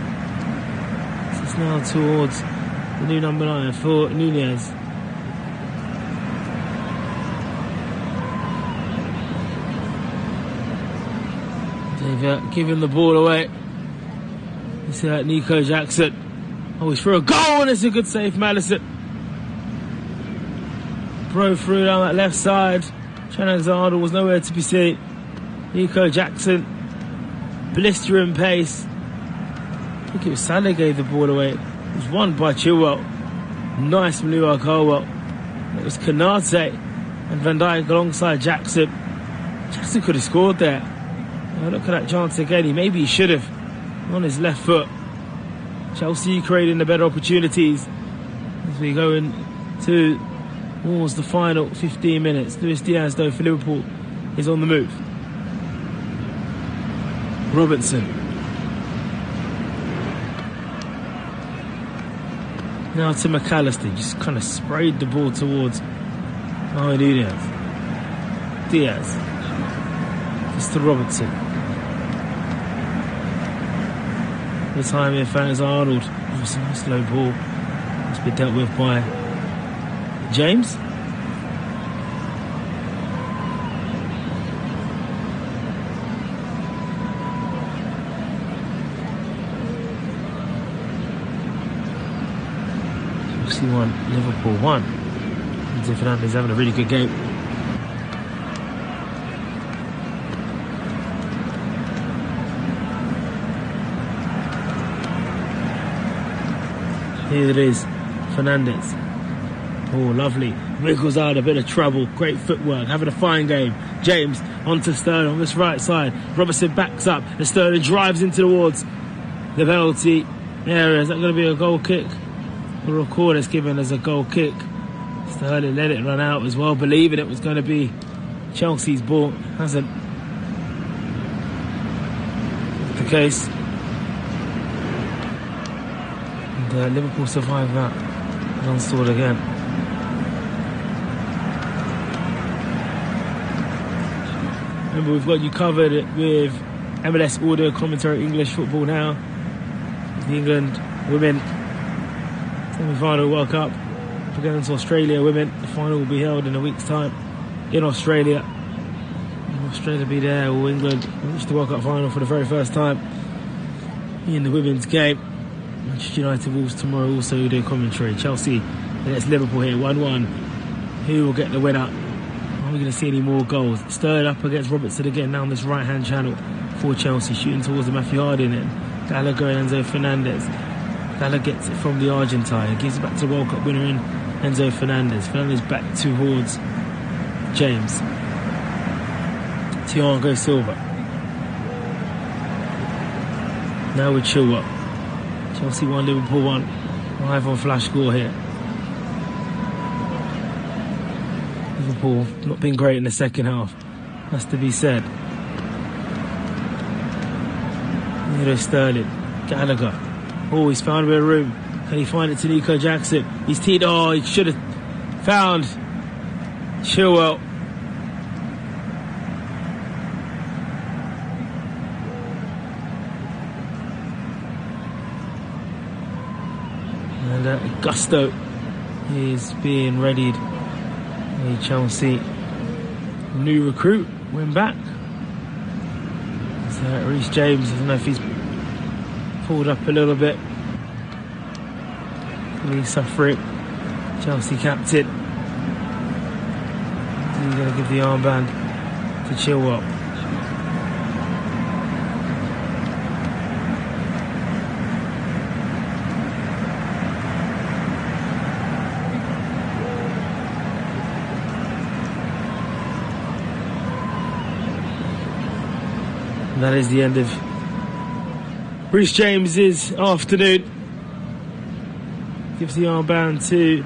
This is now towards the new number 9 for Núñez. giving the ball away. You see that Nico Jackson. Oh, he's for a goal, and it's a good save from Allison. Broke through down that left side. Alexander was nowhere to be seen. Nico Jackson, blistering pace. I think it was Salah gave the ball away. It was won by Chilwell. Nice from Lewis Colwell. It was Kanate and Van Dijk alongside Jackson. Jackson could have scored there. Look at that chance again. Maybe he should have. On his left foot. Chelsea creating the better opportunities as we go into towards the final 15 minutes. Luis Diaz, though, for Liverpool, is on the move. Robertson. Now to McAllister. Just kind of sprayed the ball towards Diaz. Just to Robertson. This time here, Alexander-Arnold. It was a nice low ball. It's been dealt with by James. Chelsea 1, Liverpool 1. Enzo Fernandez having a really good game. Here it is, Fernandez. Oh, lovely. Wriggles out, a bit of trouble. Great footwork, having a fine game. James onto Sterling on this right side. Robertson backs up, and Sterling drives into towards the penalty area. Is that going to be a goal kick? The record is given as a goal kick. Sterling let it run out as well, believing it was going to be Chelsea's ball. Hasn't. That's the case. Liverpool survived that and unscored again. Remember, we've got you covered with MLS audio commentary, English football now. The England women semi-final World Cup against Australia women. The final will be held in a week's time in Australia. Will Australia be there? Will England reach the World Cup final for the very first time in the women's game? Manchester United Wolves tomorrow also do commentary. Chelsea against Liverpool here, 1-1. Who will get the winner? Are we going to see any more goals? Stirred up against Robertson again down this right-hand channel for Chelsea, shooting towards the Matthew Harding and Gallagher and Enzo Fernandez. Gallagher gets it from the Argentine, gives it back to the World Cup winner in Enzo Fernandez. Fernandez back towards James. Thiago Silva. Now with Chilwell. Chelsea 1, Liverpool 1. Live on Flash Score here. Liverpool not been great in the second half, has to be said. Here is Sterling. Gallagher. Oh, he's found a bit of room. Can he find it to Nico Jackson? He's teed. Oh, he should have found Chilwell. And Gusto is being readied. A Chelsea new recruit went back. So Reece James, I don't know if he's pulled up a little bit. Lee Suffrick, Chelsea captain. He's going to give the armband to Chilwell. And that is the end of Reece James's afternoon. Gives the armband to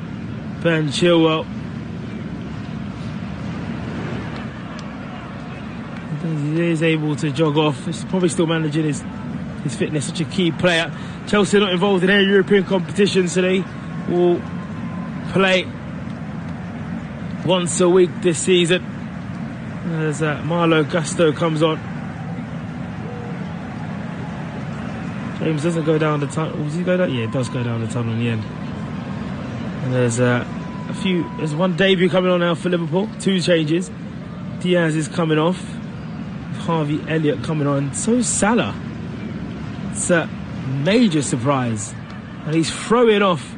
Ben Chilwell. He is able to jog off. He's probably still managing his fitness, such a key player. Chelsea are not involved in any European competition, so they will play once a week this season. As Marlo Gusto comes on. James doesn't go down the tunnel. Does he go down? Yeah, it does go down the tunnel in the end. And there's there's one debut coming on now for Liverpool. 2 changes. Diaz is coming off. Harvey Elliott coming on. So is Salah. It's a major surprise. And he's throwing off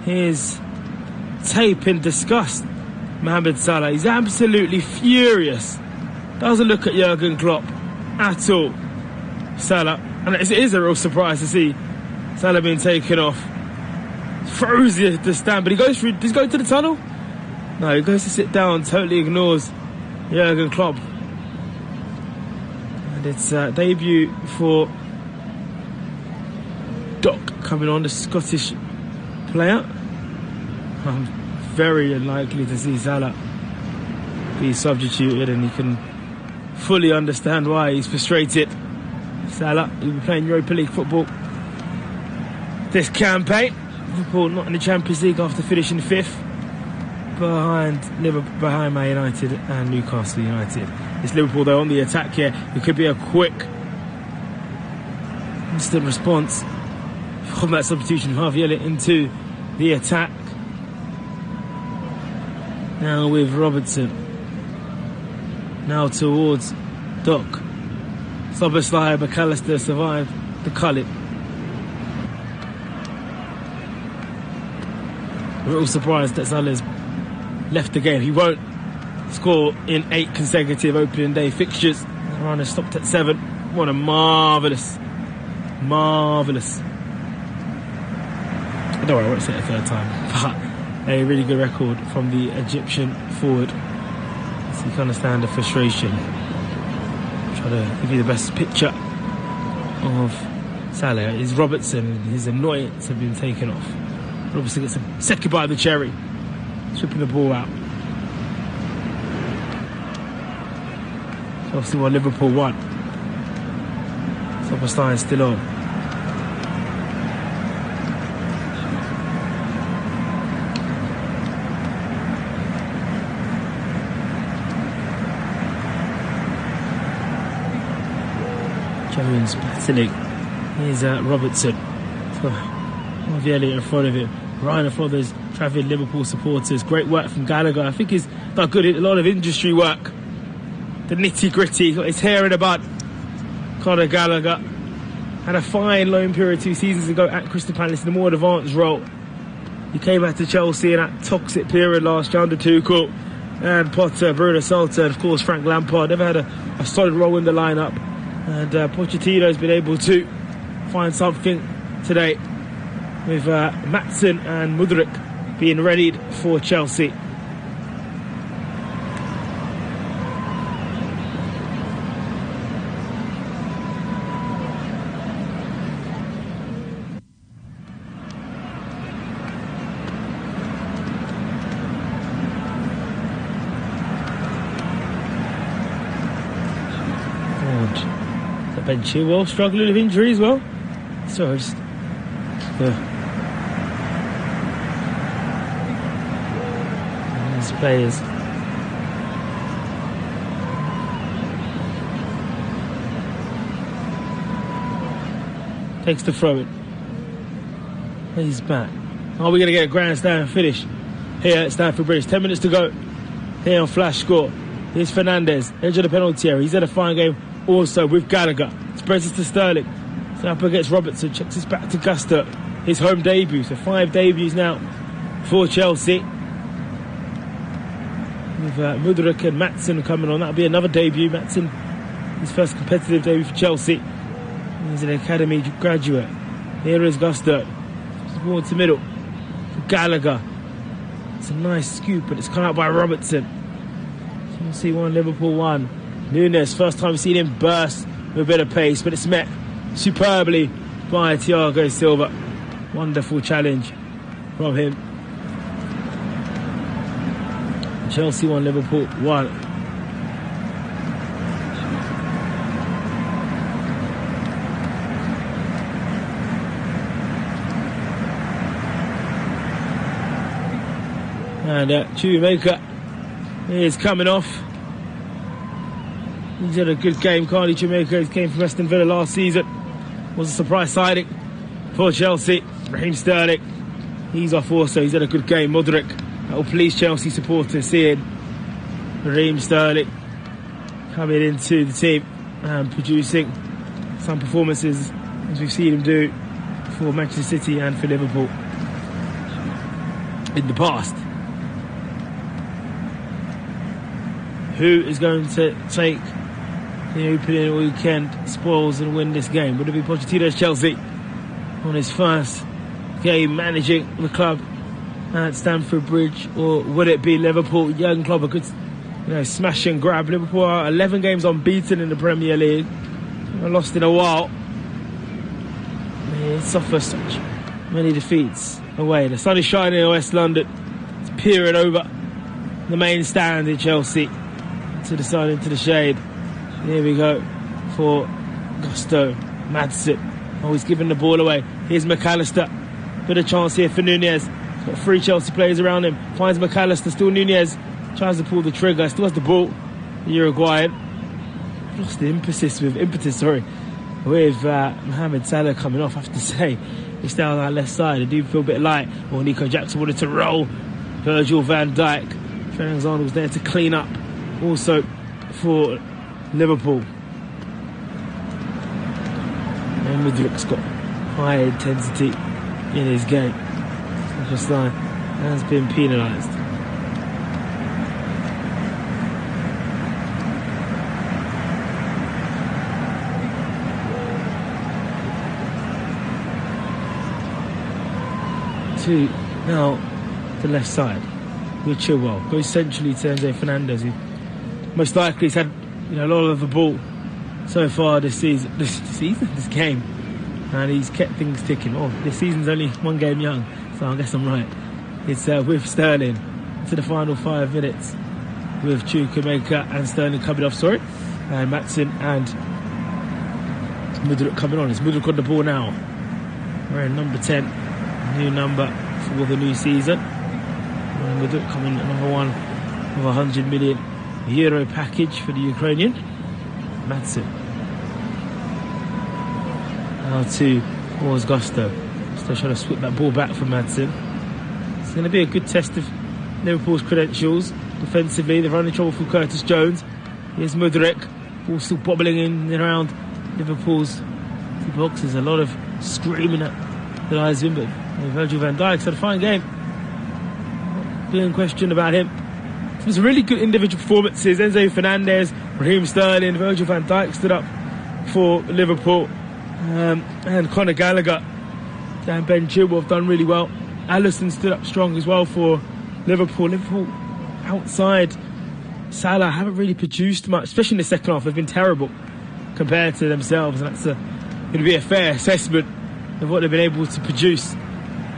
his tape in disgust. Mohamed Salah. He's absolutely furious. Doesn't look at Jurgen Klopp at all. Salah. And it is a real surprise to see Salah being taken off. Throws the stand, but he goes through. Does he go to the tunnel? No, he goes to sit down, totally ignores Jurgen Klopp. And it's a debut for Doc coming on, the Scottish player. I'm very unlikely to see Salah be substituted, and you can fully understand why he's frustrated. Salah, he'll be playing Europa League football this campaign. Liverpool not in the Champions League after finishing 5th behind Man United and Newcastle United. It's Liverpool though on the attack here. It could be a quick instant response from that substitution of Harvey Elliott into the attack. Now with Robertson. Now towards Doc. Szoboszlai, McAllister survived the cullet. We're all surprised that Salah's left the game. He won't score in 8 consecutive opening day fixtures. The run has stopped at 7. What a marvellous. I don't worry, I won't say it a third time. But a really good record from the Egyptian forward. So you can understand the frustration. Try to give you the best picture of Salah. Is Robertson. His annoyance have been taken off. Robertson gets a second bite of the cherry, stripping the ball out. Chelsea 1, Liverpool 1. Szoboszlai is still on. Jones battling. Here's Robertson. Harvey Elliott in front of him. Right in front of those travelling Liverpool supporters. Great work from Gallagher. I think he's done good at a lot of industry work. The nitty gritty. Got his hair in a bun. Conor Gallagher had a fine loan period 2 seasons ago at Crystal Palace in a more advanced role. He came back to Chelsea in that toxic period last year under Tuchel and Potter, Bruno Salter, and of course Frank Lampard. Never had a solid role in the lineup. And Pochettino's been able to find something today with Maatsen and Mudryk being readied for Chelsea. Ben Chilwell struggling with injury as well. So just these players. Takes the throw in. He's back. Are we going to get a grandstand finish here at Stamford Bridge? 10 minutes to go here on Flash Score. Here's Fernandes, edge of the penalty area. He's had a fine game also with Gallagher. Spreads it to Sterling. So up against Robertson. Checks this back to Guster. His home debut. So 5 debuts now for Chelsea. With Mudryk and Maatsen coming on. That'll be another debut. Maatsen, his first competitive debut for Chelsea. He's an academy graduate. Here is Guster. Ball to middle for Gallagher. It's a nice scoop, but it's come out by Robertson. Chelsea 1, Liverpool 1. Nunes, first time we've seen him burst with a bit of pace, but it's met superbly by Thiago Silva. Wonderful challenge from him. Chelsea 1, Liverpool 1. And Chukwuemeka is coming off. He's had a good game. Carly Chukwuemeka came from Aston Villa last season. Was a surprise signing for Chelsea. Raheem Sterling, he's off also. He's had a good game. Mudryk, that will please Chelsea supporters seeing Raheem Sterling coming into the team and producing some performances as we've seen him do for Manchester City and for Liverpool in the past. Who is going to take the opening weekend spoils and win this game? Would it be Pochettino's Chelsea on his first game managing the club at Stamford Bridge, or would it be Liverpool, young club, a good smash and grab? Liverpool are 11 games unbeaten in the Premier League, lost in a while. They suffer such many defeats away. The sun is shining in West London. It's peering over the main stand in Chelsea to the sun, into the shade. Here we go for Gusto. Madsen. Oh, he's giving the ball away. Here's McAllister. Bit of chance here for Nunez. He's got 3 Chelsea players around him. Finds McAllister. Still Nunez. Tries to pull the trigger. Still has the ball. The Uruguayan. Lost the impetus with Mohamed Salah coming off, I have to say. He's down on that left side. I do feel a bit light. Well, Nico Jackson wanted to roll. Virgil van Dijk. Trent Alexander was there to clean up. Also for Liverpool. And Mudryk's got high intensity in his game. Szoboszlai has been penalised. To now the left side with Chilwell. Goes centrally to Enzo Fernandez, who most likely has had a lot of the ball so far this season, this game, and he's kept things ticking. Oh, this season's only 1 game young, so I guess I'm right. It's with Sterling to the final 5 minutes with Chukwuemeka and Sterling coming off, and Madsen and Mudryk coming on. It's Mudryk on the ball now. Wearing number 10, new number for the new season. And Mudryk coming number 1 of a €100 million package for the Ukrainian. Madsen. Now towards Gusto. Still trying to swip that ball back from Madsen. It's going to be a good test of Liverpool's credentials defensively. They're running trouble for Curtis Jones. Here's Mudryk. Ball still bobbling in and around Liverpool's boxes. A lot of screaming at the eyes of him, but Virgil van Dijk's had a fine game. Being questioned about him. It was really good individual performances. Enzo Fernandez, Raheem Sterling, Virgil van Dijk stood up for Liverpool, and Conor Gallagher and Ben Chilwell have done really well. Alisson stood up strong as well for Liverpool. Liverpool outside Salah haven't really produced much, especially in the second half. They've been terrible compared to themselves, and that's going to be a fair assessment of what they've been able to produce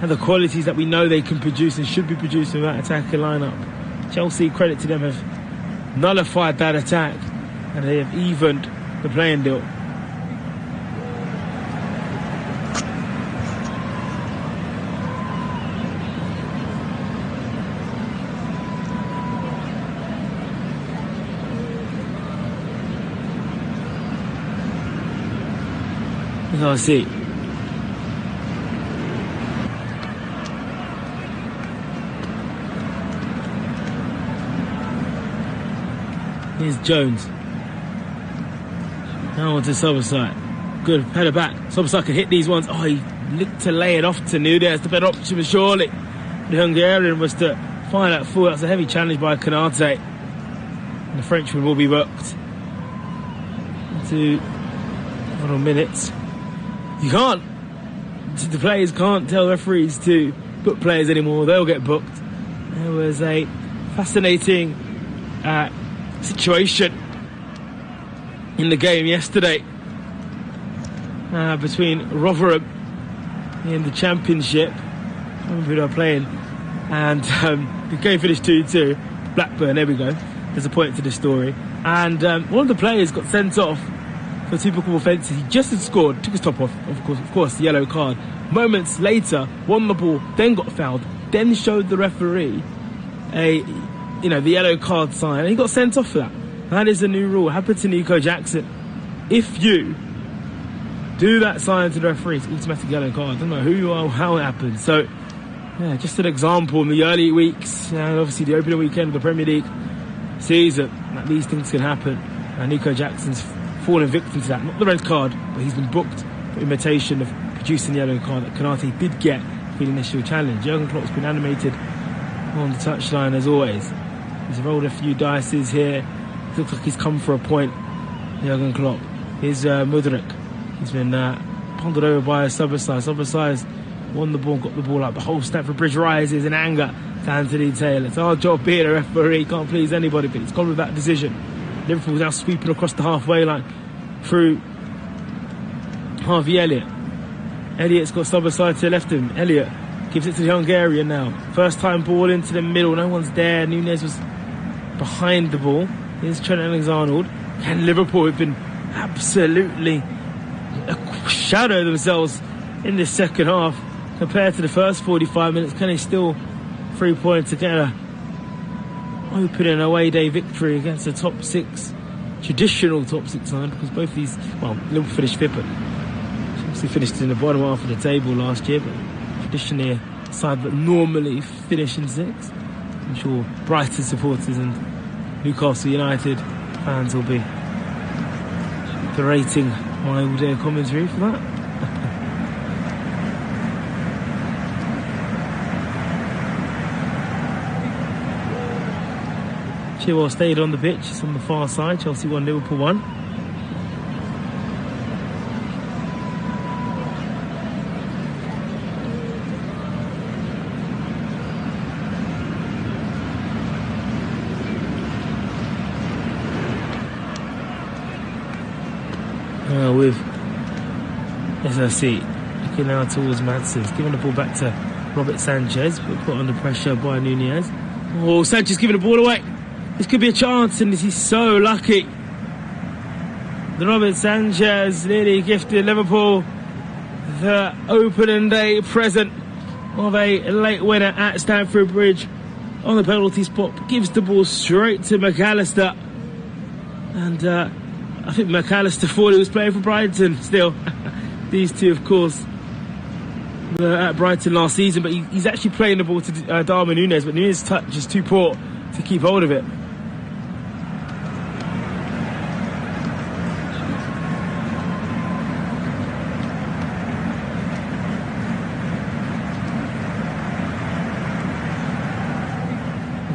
and the qualities that we know they can produce and should be producing with that attacking lineup. Chelsea, credit to them, have nullified that attack and they have evened the playing deal. Let's see. Here's Jones. Now on to Szoboszlai. Good, header back. Szoboszlai can hit these ones. Oh, he looked to lay it off to Nunez. The better option was surely the Hungarian was to find that full. That's a heavy challenge by Konate. And the Frenchman will be booked. 2 final minutes. You can't. The players can't tell referees to book players anymore. They'll get booked. There was a fascinating situation in the game yesterday between Rotherham in the Championship. I don't remember who they were playing. And the game finished 2-2. Blackburn, there we go. There's a point to the story. And one of the players got sent off for typical offences. He just had scored, took his top off, of course, the yellow card. Moments later, won the ball, then got fouled, then showed the referee the yellow card sign, and he got sent off for that. That is a new rule. It happened to Nico Jackson. If you do that sign to the referee, it's automatic yellow card. I don't know who you are or how it happened. So, yeah, just an example in the early weeks, and obviously the opening weekend of the Premier League season, that these things can happen. Nico Jackson's fallen victim to that. Not the red card, but he's been booked for imitation of producing the yellow card that Konate did get for the initial challenge. Jurgen Klopp's been animated on the touchline as always. He's rolled a few dices here. It looks like he's come for a point, Jurgen Klopp. Here's Mudryk. He's been pondered over by Szoboszlai. Szoboszlai's won the ball, got the ball up. The whole Stamford Bridge rises in anger to Anthony Taylor. It's our job being a referee. Can't please anybody, but it's gone with that decision. Liverpool's now sweeping across the halfway line through Harvey Elliott. Elliott's got Szoboszlai to the left of him. Elliott gives it to the Hungarian now. First time ball into the middle. No one's there. Nunez was behind the ball. Here's Trent Alexander-Arnold. And Liverpool have been absolutely shadow themselves in this second half compared to the first 45 minutes. Can they still 3 points to get a opening away day victory against the top six, traditional top six side? Because both these, well, Liverpool finished fifth, but Chelsea finished in the bottom half of the table last year, but traditionally a side that normally finish in sixth. I'm sure Brighton supporters and Newcastle United fans will be berating my all-day commentary for that. Chilwell stayed on the pitch. It's on the far side. Chelsea 1, Liverpool 1. With SRC looking now towards Madson's, giving the ball back to Robert Sanchez, but put under pressure by Nunez. Oh, Sanchez giving the ball away. This could be a chance, and he's so lucky. The Robert Sanchez nearly gifted Liverpool the opening day present of a late winner at Stamford Bridge on the penalty spot. Gives the ball straight to McAllister, and I think McAllister thought he was playing for Brighton still. These two, of course, were at Brighton last season, but he's actually playing the ball to Darwin Nunez, but Nunez's touch is too poor to keep hold of it.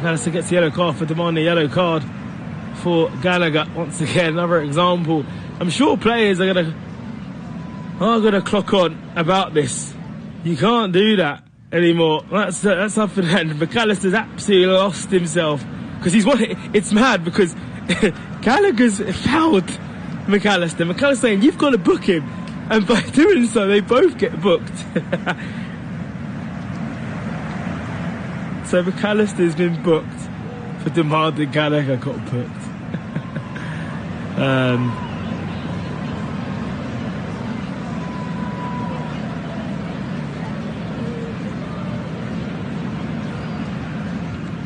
McAllister gets the yellow card for demanding a yellow card for Gallagher. Once again, another example. I'm sure players are gonna clock on about this. You can't do that anymore. That's something that McAllister's absolutely lost himself, because it's mad because Gallagher's fouled McAllister. McAllister's saying you've got to book him, and by doing so they both get booked. So McAllister's been booked for demanding Gallagher got booked.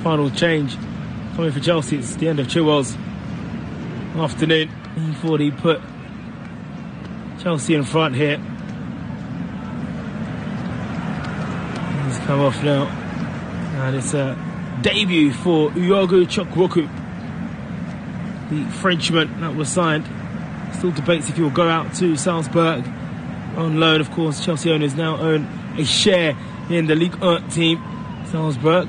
Final change coming for Chelsea. It's the end of Chilwell's afternoon. He thought he put Chelsea in front here. He's come off now, and it's a debut for Uyogo Chukwu, the Frenchman that was signed. Still debates if he will go out to Salzburg on loan. Of course, Chelsea owners now own a share in the Ligue 1 team, Salzburg.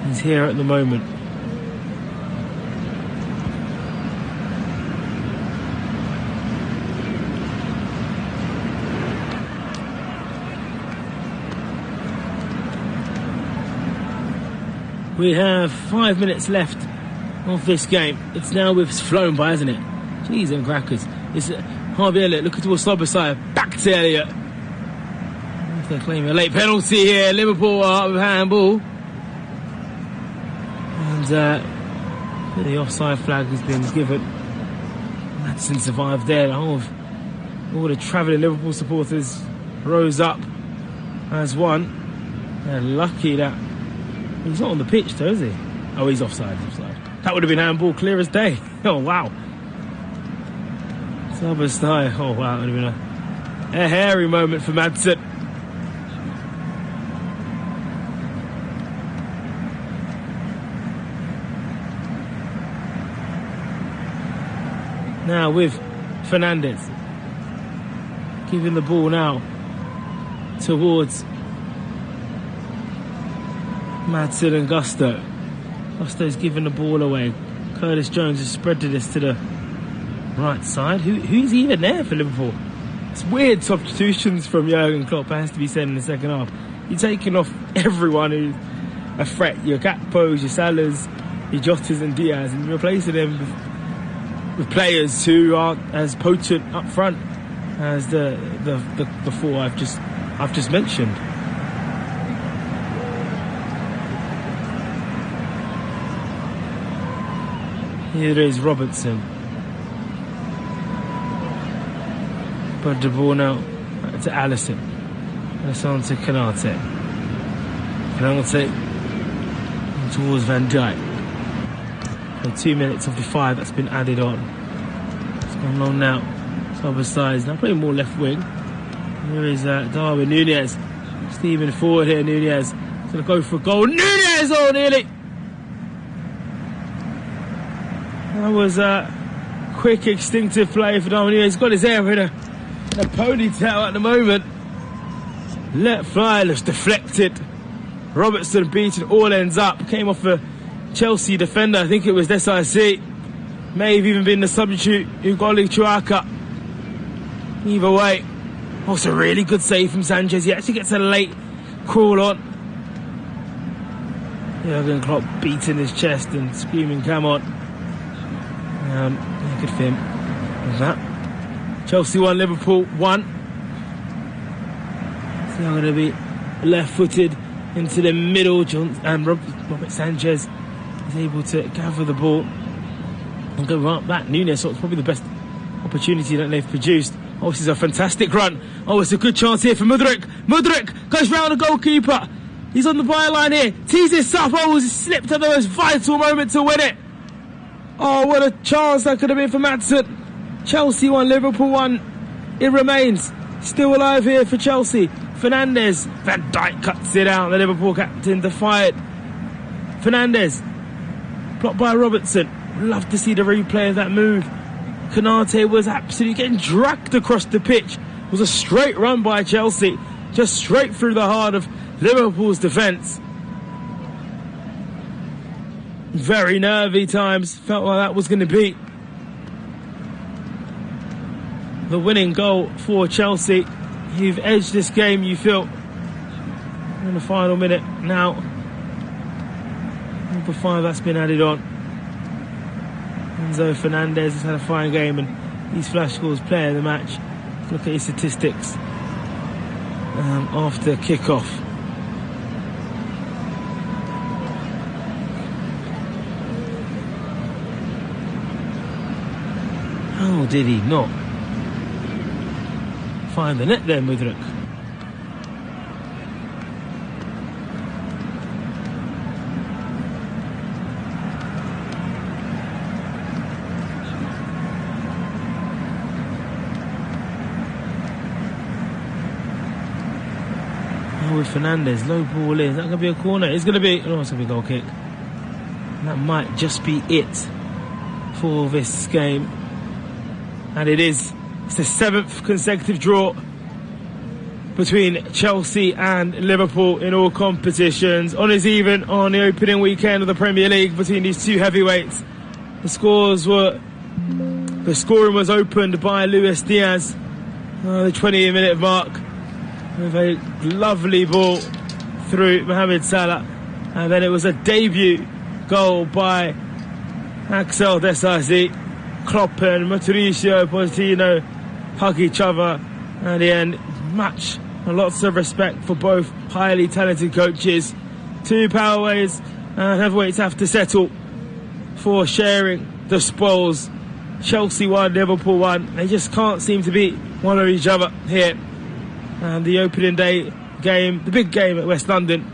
He's here at the moment. We have 5 minutes left of this game. It's flown by, hasn't it? Jeez and crackers. It's Harvey Elliott looking towards Szoboszlai. Back to Elliott. They're claiming a late penalty here. Liverpool are up with handball. And the offside flag has been given. Maddison survived there. All the travelling Liverpool supporters rose up as one. They're lucky that he's not on the pitch though, is he? Oh, he's offside. That would have been handball clear as day. Oh, wow. Szoboszlai. Oh, wow. It would have been a hairy moment for Maddison. Now with Fernandes. Giving the ball now towards Madsen and Gusto. Gusto's giving the ball away. Curtis Jones has spread this to the right side. Who's even there for Liverpool? It's weird substitutions from Jurgen Klopp, has to be said, in the second half. You're taking off everyone who's a threat. Your Gakpos, your Salahs, your Jotas and Diaz, and you're replacing them with players who aren't as potent up front as the four I've just mentioned. Here is Robertson. But the ball now to Alisson. Alisson to Kanate. Kanate towards Van Dijk. So 2 minutes of the 5 that's been added on. It's gone long now. It's other sides. Now playing more left wing. Here is Darwin Núñez. Steaming forward here, Núñez. He's going to go for a goal. Núñez! Oh, nearly! That was a quick, instinctive play for Darwin Núñez. He's got his hair in a ponytail at the moment. Let fly, looks deflected. Robertson beaten, all ends up. Came off a Chelsea defender, I think it was Desai. May have even been the substitute, Ugoli Chuaka. Either way, also really good save from Sanchez. He actually gets a late crawl on. Jurgen Klopp beating his chest and screaming, come on. Good for him with that. Chelsea 1, Liverpool 1. So I'm going to be left-footed into the middle. And Robert Sanchez is able to gather the ball and go right back. Núñez, so it's probably the best opportunity that they've produced. Oh, this is a fantastic run. Oh, it's a good chance here for Mudryk. Mudryk goes round the goalkeeper. He's on the byline here. Teases up. Oh, he's slipped at the most vital moment to win it. Oh, what a chance that could have been for Madsen. Chelsea 1, Liverpool 1. It remains still alive here for Chelsea. Fernandes. Van Dijk cuts it out. The Liverpool captain defied. Fernandes. Blocked by Robertson. Love to see the replay of that move. Kanate was absolutely getting dragged across the pitch. It was a straight run by Chelsea. Just straight through the heart of Liverpool's defence. Very nervy times. Felt like that was going to be the winning goal for Chelsea. You've edged this game, you feel, in the final minute now. Number 5 that's been added on. Enzo Fernandez has had a fine game, and he's flash scores player of the match. Look at his statistics after kick-off. How did he not find the net there, Mudryk? With Fernandes, low ball in. Is that going to be a corner? It's going to be. Oh, it's going to be a goal kick. And that might just be it for this game. And it is. It's the 7th consecutive draw between Chelsea and Liverpool in all competitions. On is even on the opening weekend of the Premier League between these two heavyweights. The scoring was opened by Luis Diaz, the 20-minute mark, with a lovely ball through Mohamed Salah, and then it was a debut goal by Axel Desai. Klopp and Mauricio Pochettino hug each other at the end. Much and lots of respect for both highly talented coaches. Two powerweights and heavyweights have to settle for sharing the spoils. Chelsea 1, Liverpool 1. They just can't seem to beat one of each other here. And the opening day game, the big game at West London,